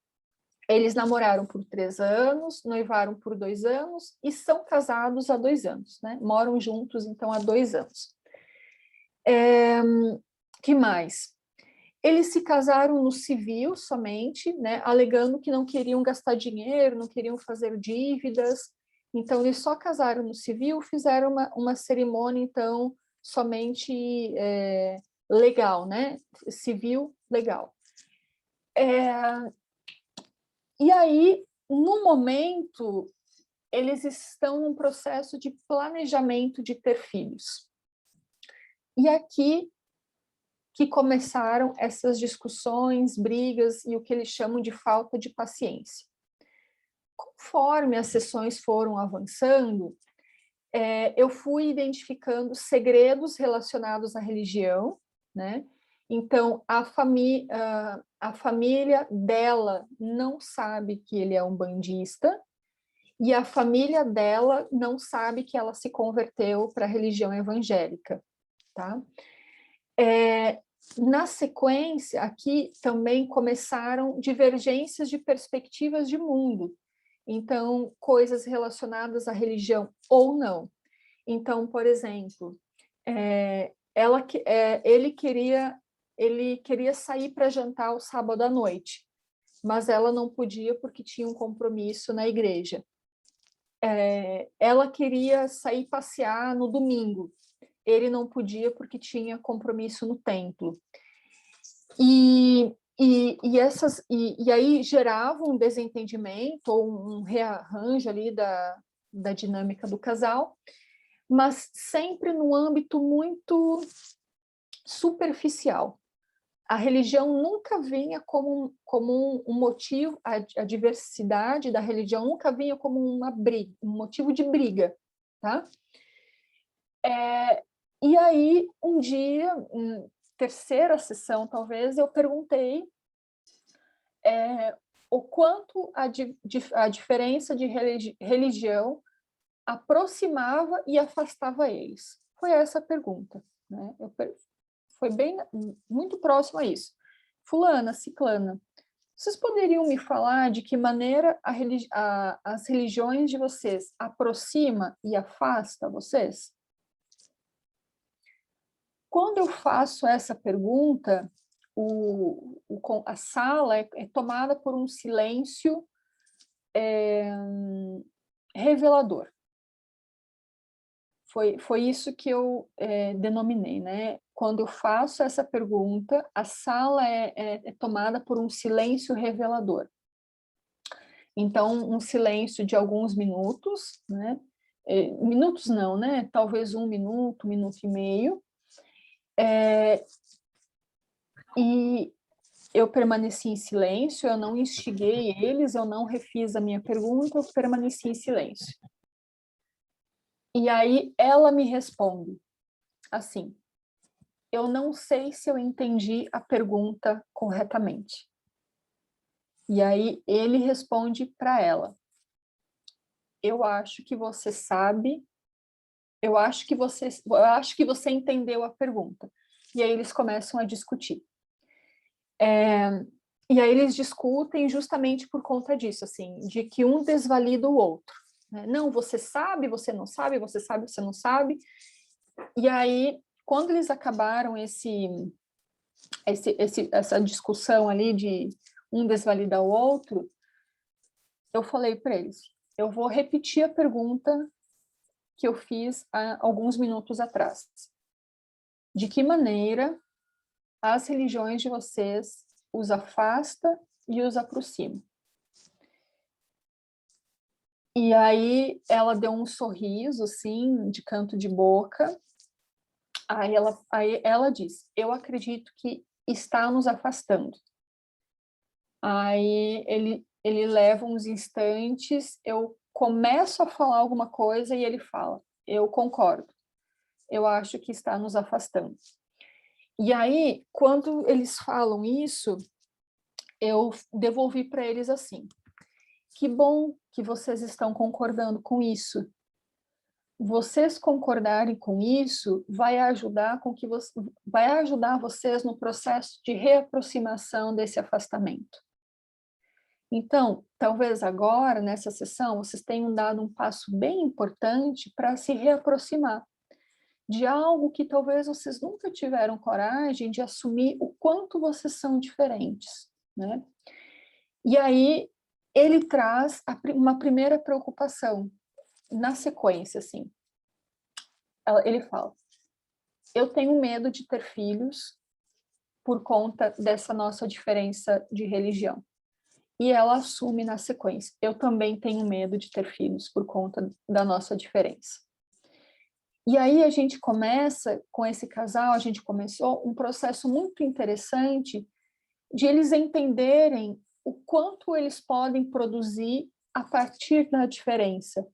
Speaker 2: Eles namoraram por 3 anos, noivaram por 2 anos e são casados há 2 anos, né? Moram juntos, então, há 2 anos. Que mais? Eles se casaram no civil somente, né? Alegando que não queriam gastar dinheiro, não queriam fazer dívidas. Então, eles só casaram no civil, fizeram uma cerimônia, então, somente legal, né? Civil, legal. E aí, no momento, eles estão num processo de planejamento de ter filhos. E aqui que começaram essas discussões, brigas e o que eles chamam de falta de paciência. Conforme as sessões foram avançando, eu fui identificando segredos relacionados à religião, né? Então, a família dela não sabe que ele é umbandista e a família dela não sabe que ela se converteu para a religião evangélica, tá? Na sequência, aqui também começaram divergências de perspectivas de mundo. Então, coisas relacionadas à religião ou não. Então, por exemplo, ele queria sair para jantar o sábado à noite, mas ela não podia porque tinha um compromisso na igreja. Ela queria sair passear no domingo, ele não podia porque tinha compromisso no templo. E aí gerava um desentendimento ou um rearranjo ali da dinâmica do casal, mas sempre no âmbito muito superficial. A religião nunca vinha como um motivo, a diversidade da religião nunca vinha como um motivo de briga, tá? E aí, um dia, terceira sessão talvez, eu perguntei o quanto a diferença de religião aproximava e afastava eles. Foi essa a pergunta, né? Foi muito próximo a isso. Fulana, ciclana, vocês poderiam me falar de que maneira as religiões de vocês aproxima e afasta vocês? Quando eu faço essa pergunta, a sala é tomada por um silêncio revelador. Foi isso que eu denominei, né? Quando eu faço essa pergunta, a sala é tomada por um silêncio revelador. Então, um silêncio de alguns minutos, né? Minutos não, né? Talvez 1 minuto, 1 minuto e meio. E eu permaneci em silêncio, eu não instiguei eles, eu não refiz a minha pergunta, eu permaneci em silêncio. E aí ela me responde assim: eu não sei se eu entendi a pergunta corretamente. E aí ele responde para ela: eu acho que você sabe, eu acho que você entendeu a pergunta. E aí eles começam a discutir. E aí eles discutem justamente por conta disso, assim, de que um desvalida o outro. Né? Não, você sabe, você não sabe, você sabe, você não sabe. E aí, quando eles acabaram essa discussão ali de um desvalidar o outro, eu falei para eles: eu vou repetir a pergunta que eu fiz há alguns minutos atrás. De que maneira as religiões de vocês os afasta e os aproxima? E aí ela deu um sorriso, assim, de canto de boca. Aí ela diz: eu acredito que está nos afastando. Aí ele leva uns instantes, eu começo a falar alguma coisa e ele fala: eu concordo, eu acho que está nos afastando. E aí, quando eles falam isso, eu devolvi para eles assim: que bom que vocês estão concordando com isso. Vocês concordarem com isso vai ajudar vocês no processo de reaproximação desse afastamento. Então, talvez agora, nessa sessão, vocês tenham dado um passo bem importante para se reaproximar de algo que talvez vocês nunca tiveram coragem de assumir o quanto vocês são diferentes, né? E aí, ele traz uma primeira preocupação, na sequência, assim. Ele fala: eu tenho medo de ter filhos por conta dessa nossa diferença de religião. E ela assume na sequência: eu também tenho medo de ter filhos por conta da nossa diferença. E aí a gente começa, com esse casal, a gente começou um processo muito interessante de eles entenderem o quanto eles podem produzir a partir da diferença,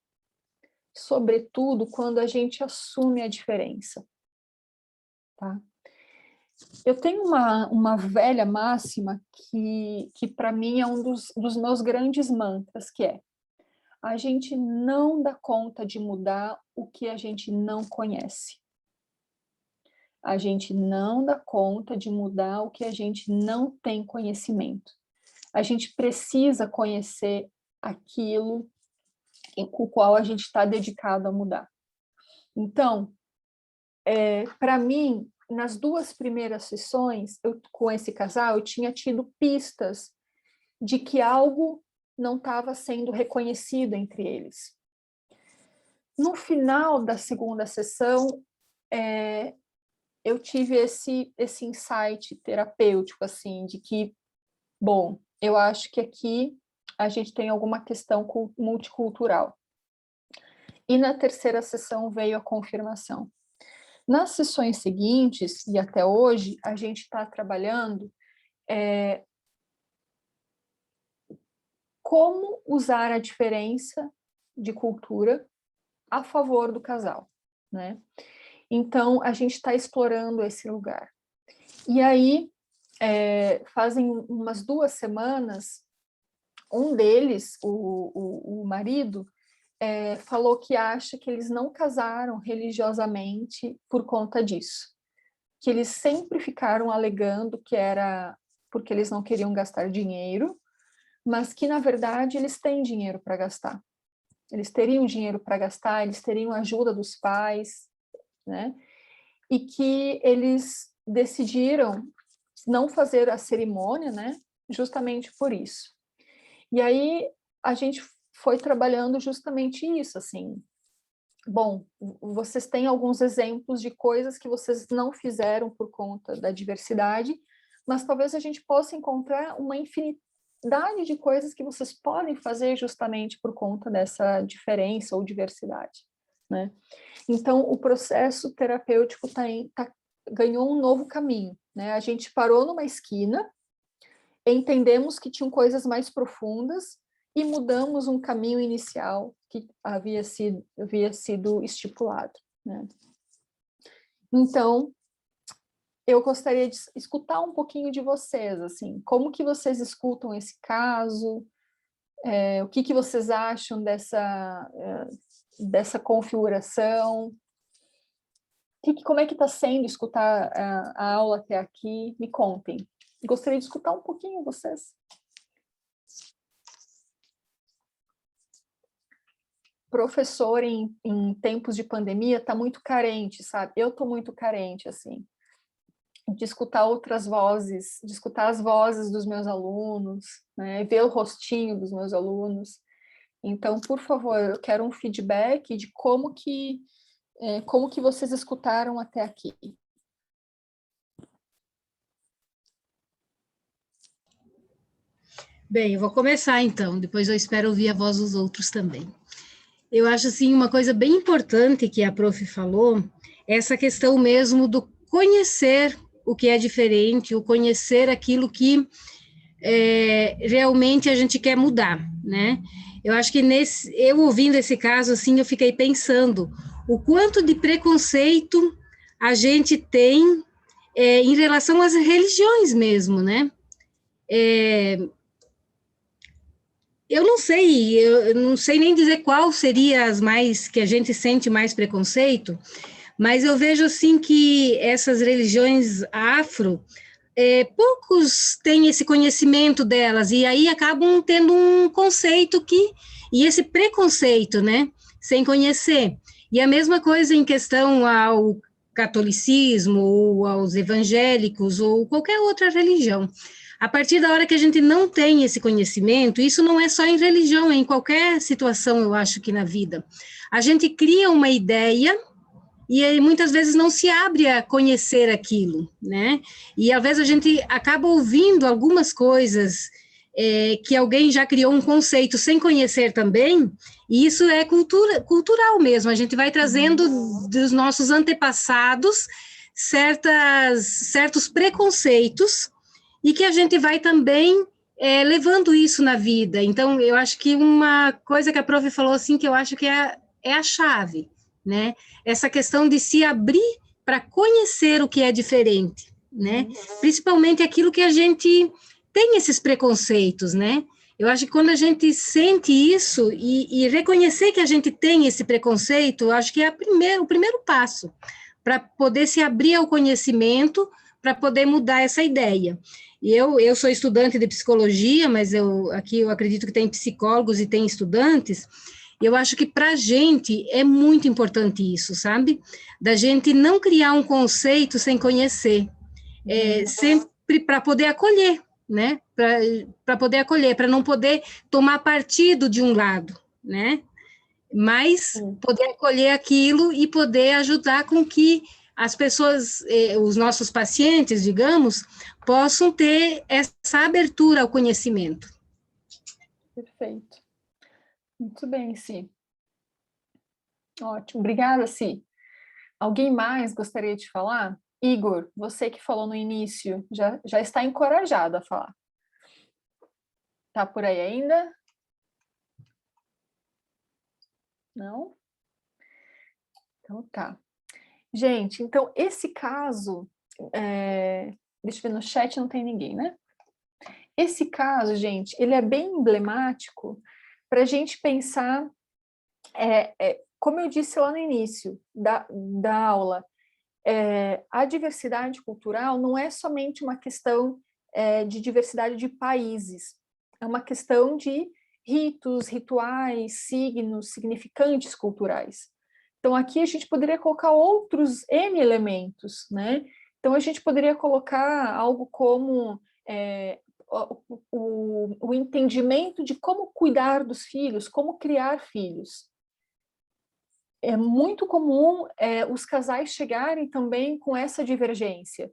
Speaker 2: sobretudo quando a gente assume a diferença. Tá? Eu tenho uma velha máxima que para mim é um dos meus grandes mantras, que é: a gente não dá conta de mudar o que a gente não conhece. A gente não dá conta de mudar o que a gente não tem conhecimento. A gente precisa conhecer aquilo com o qual a gente está dedicado a mudar. Então, para mim, nas 2 primeiras sessões, com esse casal, eu tinha tido pistas de que algo não estava sendo reconhecido entre eles. No final da segunda sessão, eu tive esse insight terapêutico, assim, de que, bom, eu acho que aqui a gente tem alguma questão multicultural. E na terceira sessão veio a confirmação. Nas sessões seguintes, e até hoje, a gente está trabalhando como usar a diferença de cultura a favor do casal, né? Então, a gente está explorando esse lugar. E aí, fazem umas 2 semanas, um deles, o marido, falou que acha que eles não casaram religiosamente por conta disso. Que eles sempre ficaram alegando que era porque eles não queriam gastar dinheiro, mas que, na verdade, eles têm dinheiro para gastar. Eles teriam dinheiro para gastar, eles teriam a ajuda dos pais, né? E que eles decidiram não fazer a cerimônia, né? Justamente por isso. E aí a gente foi trabalhando justamente isso, assim. Bom, vocês têm alguns exemplos de coisas que vocês não fizeram por conta da diversidade, mas talvez a gente possa encontrar uma infinidade de coisas que vocês podem fazer justamente por conta dessa diferença ou diversidade, né? Então, o processo terapêutico ganhou um novo caminho, né? A gente parou numa esquina, entendemos que tinham coisas mais profundas e mudamos um caminho inicial que havia sido estipulado, né? Então, eu gostaria de escutar um pouquinho de vocês, assim, como que vocês escutam esse caso, o que vocês acham dessa configuração, como é que está sendo escutar a aula até aqui? Me contem. Gostaria de escutar um pouquinho vocês. Professor em tempos de pandemia está muito carente, sabe? Eu estou muito carente, assim, de escutar outras vozes, de escutar as vozes dos meus alunos, né? Ver o rostinho dos meus alunos. Então, por favor, eu quero um feedback de como que vocês escutaram até aqui.
Speaker 6: Bem, eu vou começar então, depois eu espero ouvir a voz dos outros também. Eu acho, assim, uma coisa bem importante que a prof falou, é essa questão mesmo do conhecer o que é diferente, o conhecer aquilo que realmente a gente quer mudar, né? Eu acho que eu ouvindo esse caso, assim, eu fiquei pensando o quanto de preconceito a gente tem em relação às religiões mesmo, né? Eu não sei nem dizer qual seria as mais que a gente sente mais preconceito, mas eu vejo assim que essas religiões afro, poucos têm esse conhecimento delas, e aí acabam tendo um conceito e esse preconceito, né, sem conhecer. E a mesma coisa em questão ao catolicismo, ou aos evangélicos, ou qualquer outra religião. A partir da hora que a gente não tem esse conhecimento, isso não é só em religião, é em qualquer situação, eu acho que na vida. A gente cria uma ideia e aí, muitas vezes não se abre a conhecer aquilo, né? E às vezes a gente acaba ouvindo algumas coisas que alguém já criou um conceito sem conhecer também, e isso é cultural mesmo, a gente vai trazendo dos nossos antepassados certos preconceitos, e que a gente vai também levando isso na vida. Então, eu acho que uma coisa que a prof falou, assim, que eu acho que é a chave, né? Essa questão de se abrir para conhecer o que é diferente, né? Principalmente aquilo que a gente tem esses preconceitos, né? Eu acho que quando a gente sente isso e reconhecer que a gente tem esse preconceito, eu acho que é o primeiro passo para poder se abrir ao conhecimento, para poder mudar essa ideia. E eu sou estudante de psicologia, mas aqui eu acredito que tem psicólogos e tem estudantes, Eu acho que para a gente é muito importante isso, sabe? Da gente não criar um conceito sem conhecer, sempre para poder acolher, né? Para poder acolher, para não poder tomar partido de um lado, né? Mas poder acolher aquilo e poder ajudar com que as pessoas, os nossos pacientes, digamos, possam ter essa abertura ao conhecimento.
Speaker 2: Perfeito. Muito bem, Si. Ótimo. Obrigada, Si. Alguém mais gostaria de falar? Igor, você que falou no início, já está encorajado a falar. Está por aí ainda? Não? Então tá. Gente, então esse caso, deixa eu ver no chat, não tem ninguém, né? Esse caso, gente, ele é bem emblemático para a gente pensar, como eu disse lá no início da aula, a diversidade cultural não é somente uma questão de diversidade de países, é uma questão de ritos, rituais, signos, significantes culturais. Então, aqui a gente poderia colocar outros N elementos, né? Então, a gente poderia colocar algo como o entendimento de como cuidar dos filhos, como criar filhos. É muito comum os casais chegarem também com essa divergência,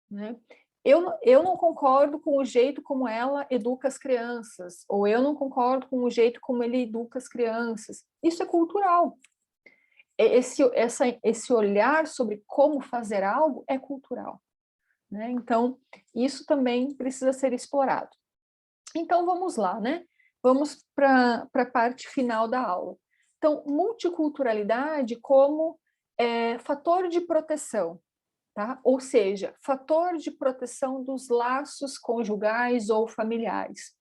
Speaker 2: né? Eu não concordo com o jeito como ela educa as crianças, ou eu não concordo com o jeito como ele educa as crianças. Isso é cultural. Esse olhar sobre como fazer algo é cultural, né? Então, isso também precisa ser explorado. Então, vamos lá, né? Vamos para a parte final da aula. Então, multiculturalidade como fator de proteção, tá? Ou seja, fator de proteção dos laços conjugais ou familiares.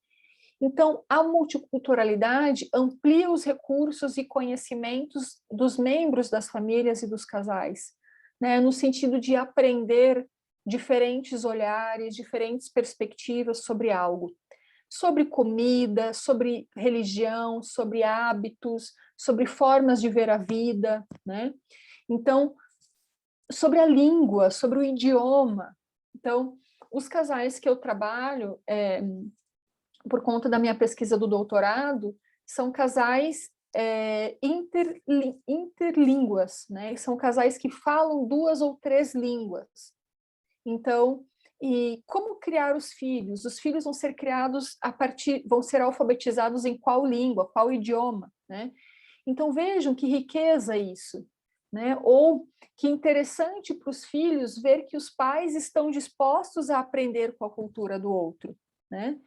Speaker 2: Então, a multiculturalidade amplia os recursos e conhecimentos dos membros das famílias e dos casais, né? No sentido de aprender diferentes olhares, diferentes perspectivas sobre algo. Sobre comida, sobre religião, sobre hábitos, sobre formas de ver a vida, né? Então, sobre a língua, sobre o idioma. Então, os casais que eu trabalho, por conta da minha pesquisa do doutorado, são casais interlínguas, né? São casais que falam 2 ou 3 línguas. Então, e como criar os filhos? Os filhos vão ser criados vão ser alfabetizados em qual língua, qual idioma, né? Então vejam que riqueza isso, né? Ou que interessante para os filhos ver que os pais estão dispostos a aprender com a cultura do outro, né?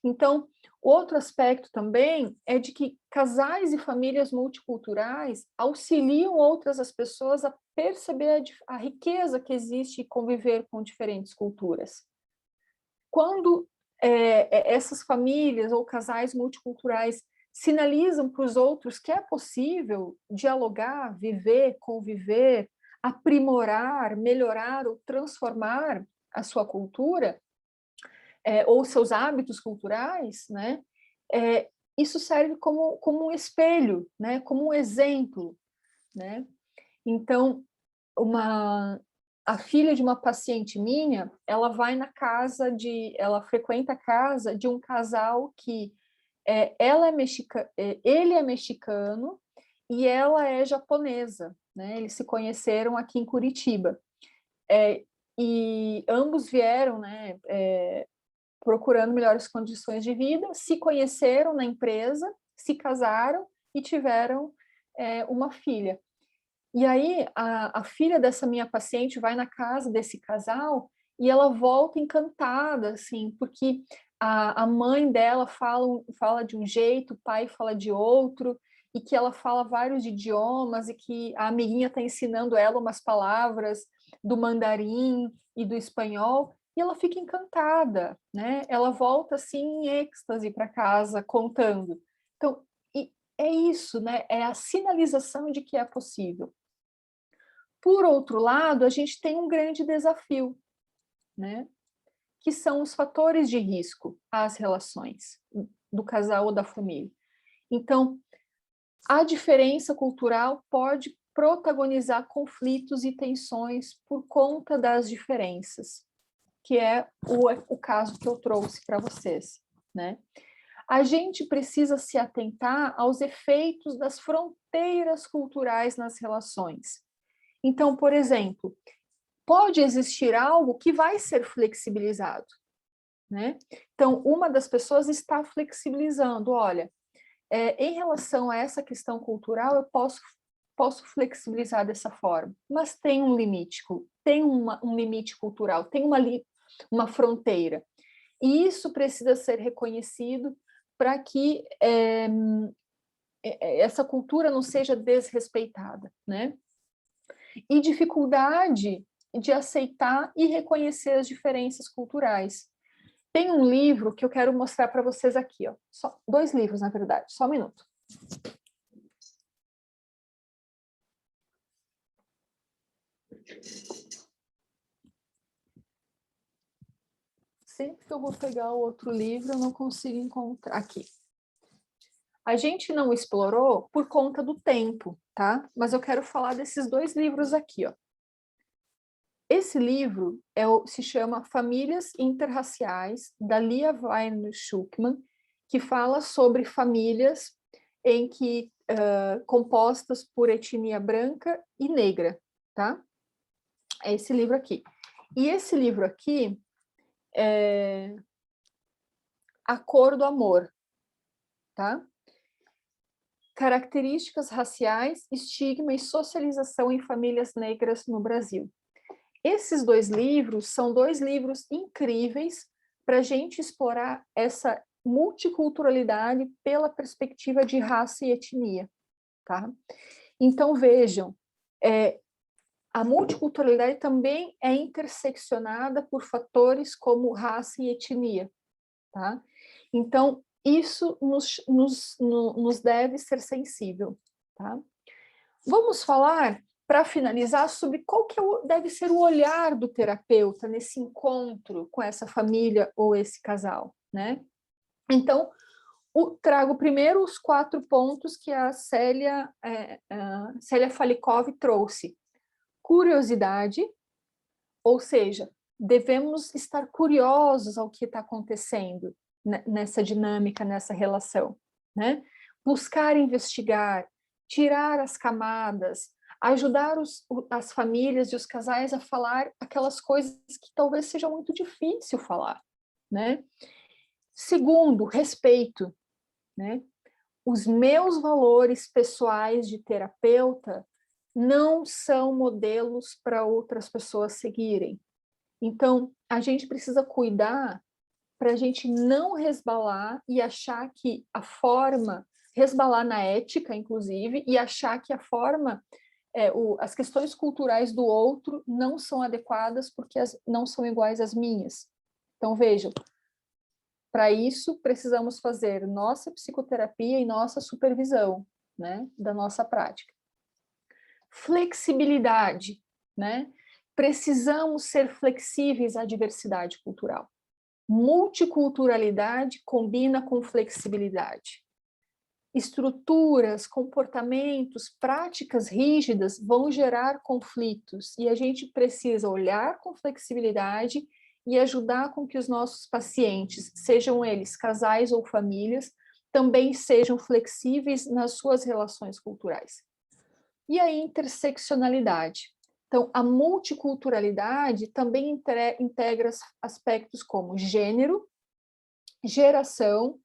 Speaker 2: Então, outro aspecto também é de que casais e famílias multiculturais auxiliam outras pessoas a perceber a riqueza que existe em conviver com diferentes culturas. Quando essas famílias ou casais multiculturais sinalizam para os outros que é possível dialogar, viver, conviver, aprimorar, melhorar ou transformar a sua cultura, ou seus hábitos culturais, né? Isso serve como um espelho, né? Como um exemplo, né? Então, a filha de uma paciente minha, ela ela frequenta a casa de um casal que ele é mexicano e ela é japonesa, né? Eles se conheceram aqui em Curitiba. E ambos vieram, né, procurando melhores condições de vida, se conheceram na empresa, se casaram e tiveram uma filha. E aí a filha dessa minha paciente vai na casa desse casal e ela volta encantada, assim, porque a mãe dela fala de um jeito, o pai fala de outro, e que ela fala vários idiomas, e que a amiguinha está ensinando ela umas palavras do mandarim e do espanhol, e ela fica encantada, né? Ela volta assim em êxtase para casa contando. Então, é isso, né? É a sinalização de que é possível. Por outro lado, a gente tem um grande desafio, né? Que são os fatores de risco às relações do casal ou da família. Então, A diferença cultural pode protagonizar conflitos e tensões por conta das diferenças, que é o caso que eu trouxe para vocês, né? A gente precisa se atentar aos efeitos das fronteiras culturais nas relações. Então, por exemplo, pode existir algo que vai ser flexibilizado, né? Então, uma das pessoas está flexibilizando, olha, em relação a essa questão cultural, eu posso flexibilizar dessa forma, mas tem um limite, tem um limite cultural, tem uma fronteira. E isso precisa ser reconhecido para que essa cultura não seja desrespeitada, né? E dificuldade de aceitar e reconhecer as diferenças culturais. Tem um livro que eu quero mostrar para vocês aqui, ó. Só 2 livros, na verdade, só um minuto. Sempre que eu vou pegar o outro livro, eu não consigo encontrar. Aqui. A gente não explorou por conta do tempo, tá? Mas eu quero falar desses 2 livros aqui, ó. Esse livro se chama Famílias Interraciais, da Lia Weiner-Schuckmann, que fala sobre famílias em que compostas por etnia branca e negra, tá? É esse livro aqui. E esse livro aqui é A Cor do Amor, tá? Características raciais, estigma e socialização em famílias negras no Brasil. Esses 2 livros são 2 livros incríveis para a gente explorar essa multiculturalidade pela perspectiva de raça e etnia, tá? Então, vejam, a multiculturalidade também é interseccionada por fatores como raça e etnia, tá? Então, isso nos deve ser sensível, tá? Vamos falar, para finalizar, sobre qual que deve ser o olhar do terapeuta nesse encontro com essa família ou esse casal, né? Então, trago primeiro os 4 pontos que a Célia Falikov trouxe. Curiosidade, ou seja, devemos estar curiosos ao que está acontecendo nessa dinâmica, nessa relação, né? Buscar investigar, tirar as camadas, ajudar as famílias e os casais a falar aquelas coisas que talvez seja muito difícil falar, né? Segundo, respeito, né? Os meus valores pessoais de terapeuta não são modelos para outras pessoas seguirem. Então, a gente precisa cuidar para a gente não resbalar e achar que a forma, resbalar na ética, inclusive, e achar que a forma, as questões culturais do outro não são adequadas porque não são iguais às minhas. Então, vejam, para isso precisamos fazer nossa psicoterapia e nossa supervisão, né, da nossa prática. Flexibilidade, né? Precisamos ser flexíveis à diversidade cultural. Multiculturalidade combina com flexibilidade. Estruturas, comportamentos, práticas rígidas vão gerar conflitos e a gente precisa olhar com flexibilidade e ajudar com que os nossos pacientes, sejam eles casais ou famílias, também sejam flexíveis nas suas relações culturais. E a interseccionalidade. Então, a multiculturalidade também integra aspectos como gênero, geração,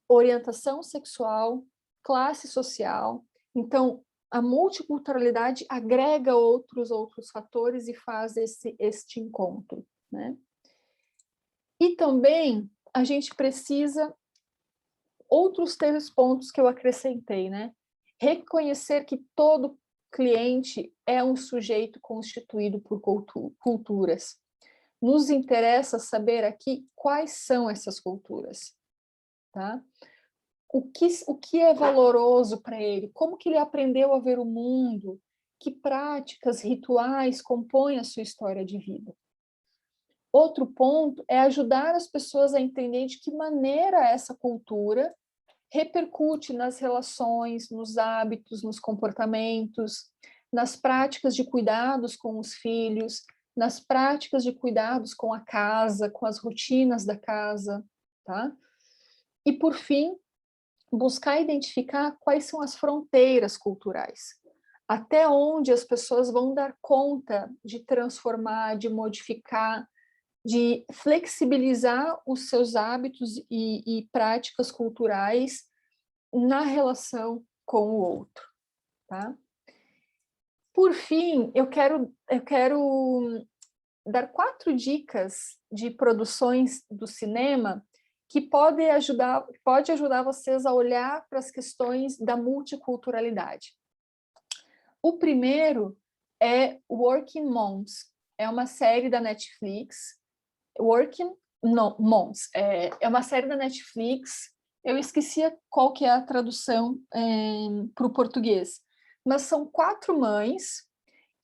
Speaker 2: orientação sexual, classe social. Então, a multiculturalidade agrega outros fatores e faz este encontro, né? E também a gente precisa, outros 3 pontos que eu acrescentei, né? Reconhecer que todo cliente é um sujeito constituído por culturas. Nos interessa saber aqui quais são essas culturas, tá? O que é valoroso para ele? Como que ele aprendeu a ver o mundo? Que práticas, rituais compõem a sua história de vida? Outro ponto é ajudar as pessoas a entender de que maneira essa cultura repercute nas relações, nos hábitos, nos comportamentos, nas práticas de cuidados com os filhos, nas práticas de cuidados com a casa, com as rotinas da casa, tá? E, por fim, buscar identificar quais são as fronteiras culturais, até onde as pessoas vão dar conta de transformar, de modificar, de flexibilizar os seus hábitos e práticas culturais na relação com o outro, tá? Por fim, eu quero dar 4 dicas de produções do cinema que pode ajudar vocês a olhar para as questões da multiculturalidade. O primeiro é Working Moms, é uma série da Netflix. Moms, é uma série da Netflix. Eu esqueci qual que é a tradução para o português, mas são 4 mães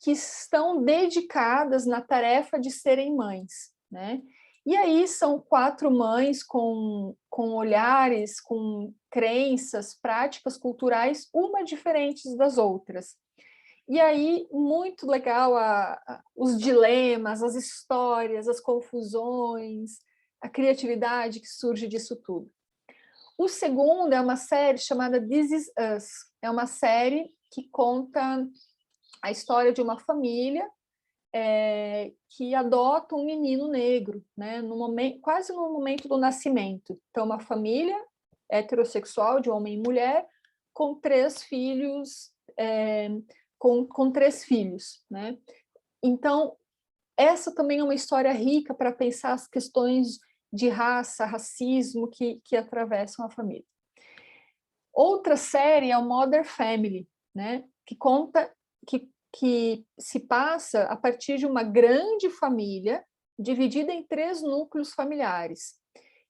Speaker 2: que estão dedicadas na tarefa de serem mães, né? E aí são 4 mães com olhares, com crenças, práticas culturais, uma diferentes das outras. E aí, muito legal os dilemas, as histórias, as confusões, a criatividade que surge disso tudo. O segundo é uma série chamada This Is Us. É uma série que conta a história de uma família que adota um menino negro, né, quase no momento do nascimento. Então, uma família heterossexual, de homem e mulher, com 3 filhos, com 3 filhos, né? Então, essa também é uma história rica para pensar as questões de raça, racismo que atravessam a família. Outra série é o Modern Family, né? Que conta que se passa a partir de uma grande família dividida em 3 núcleos familiares.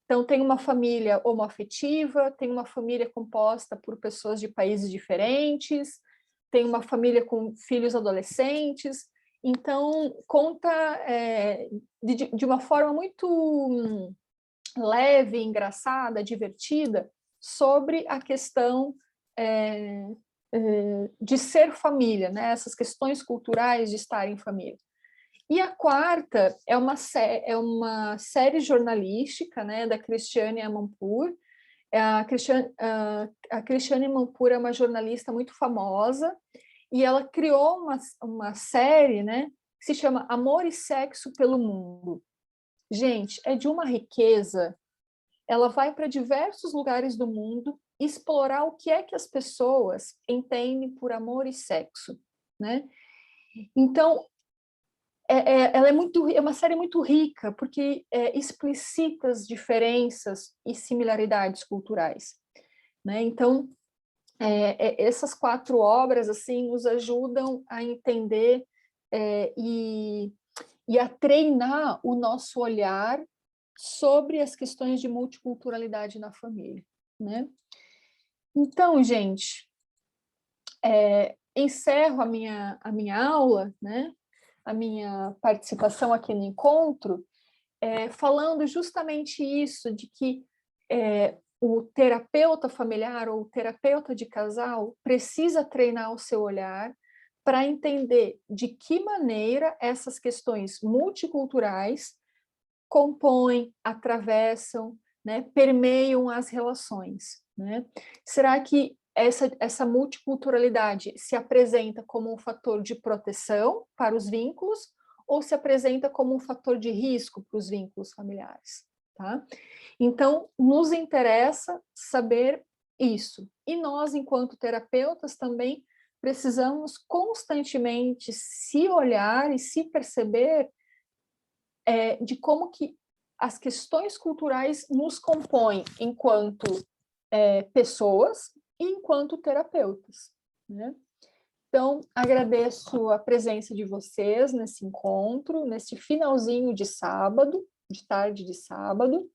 Speaker 2: Então, tem uma família homoafetiva, tem uma família composta por pessoas de países diferentes, tem uma família com filhos adolescentes. Então, conta de uma forma muito leve, engraçada, divertida, sobre a questão de ser família, né? Essas questões culturais de estar em família. E a quarta é uma série jornalística, né, da Christiane Amanpour. A Christiane Amanpour é uma jornalista muito famosa e ela criou uma série, né, que se chama Amor e Sexo pelo Mundo. Gente, é de uma riqueza. Ela vai para diversos lugares do mundo explorar o que é que as pessoas entendem por amor e sexo, né? Então, ela é uma série muito rica, porque explicita as diferenças e similaridades culturais, né? Então, essas 4 obras assim nos ajudam a entender e a treinar o nosso olhar sobre as questões de multiculturalidade na família, né? Então, gente, encerro a minha aula, né? A minha participação aqui no encontro, falando justamente isso, de que o terapeuta familiar ou o terapeuta de casal precisa treinar o seu olhar para entender de que maneira essas questões multiculturais compõem, atravessam, né, permeiam as relações, né? Será que essa multiculturalidade se apresenta como um fator de proteção para os vínculos ou se apresenta como um fator de risco para os vínculos familiares, tá? Então, nos interessa saber isso. E nós, enquanto terapeutas, também precisamos constantemente se olhar e se perceber de como que as questões culturais nos compõem enquanto pessoas e enquanto terapeutas, né? Então, agradeço a presença de vocês nesse encontro, nesse finalzinho de sábado, de tarde de sábado,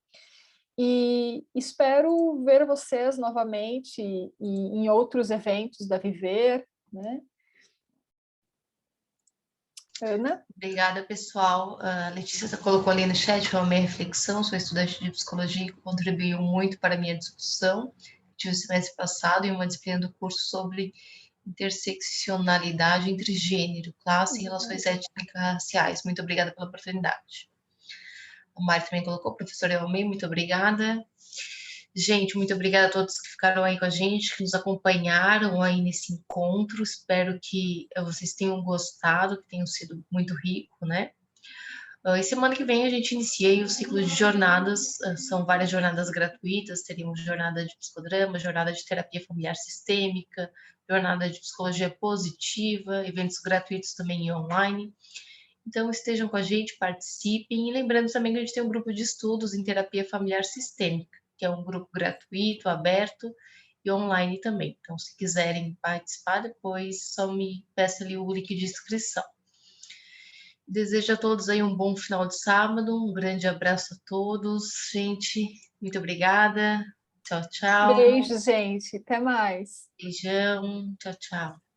Speaker 2: e espero ver vocês novamente em outros eventos da Viver, né? Ana?
Speaker 1: Obrigada, pessoal. A Letícia colocou ali no chat, foi uma minha reflexão, sou estudante de psicologia e contribuiu muito para a minha discussão. tive semestre passado em uma disciplina do curso sobre interseccionalidade entre gênero, classe e relações étnico-raciais. Muito obrigada pela oportunidade. A Mari também colocou, professora, eu amei, muito obrigada. Gente, muito obrigada a todos que ficaram aí com a gente, que nos acompanharam aí nesse encontro. Espero que vocês tenham gostado, que tenham sido muito rico, né? E semana que vem a gente inicia o ciclo de jornadas, são várias jornadas gratuitas, teríamos jornada de psicodrama, jornada de terapia familiar sistêmica, jornada de psicologia positiva, eventos gratuitos também e online. Então estejam com a gente, participem, e lembrando também que a gente tem um grupo de estudos em terapia familiar sistêmica, que é um grupo gratuito, aberto e online também. Então, se quiserem participar depois, só me peça ali o link de inscrição. Desejo a todos aí um bom final de sábado, um grande abraço a todos, gente, muito obrigada, tchau, tchau.
Speaker 2: Beijo, gente, até mais.
Speaker 1: Beijão, tchau, tchau.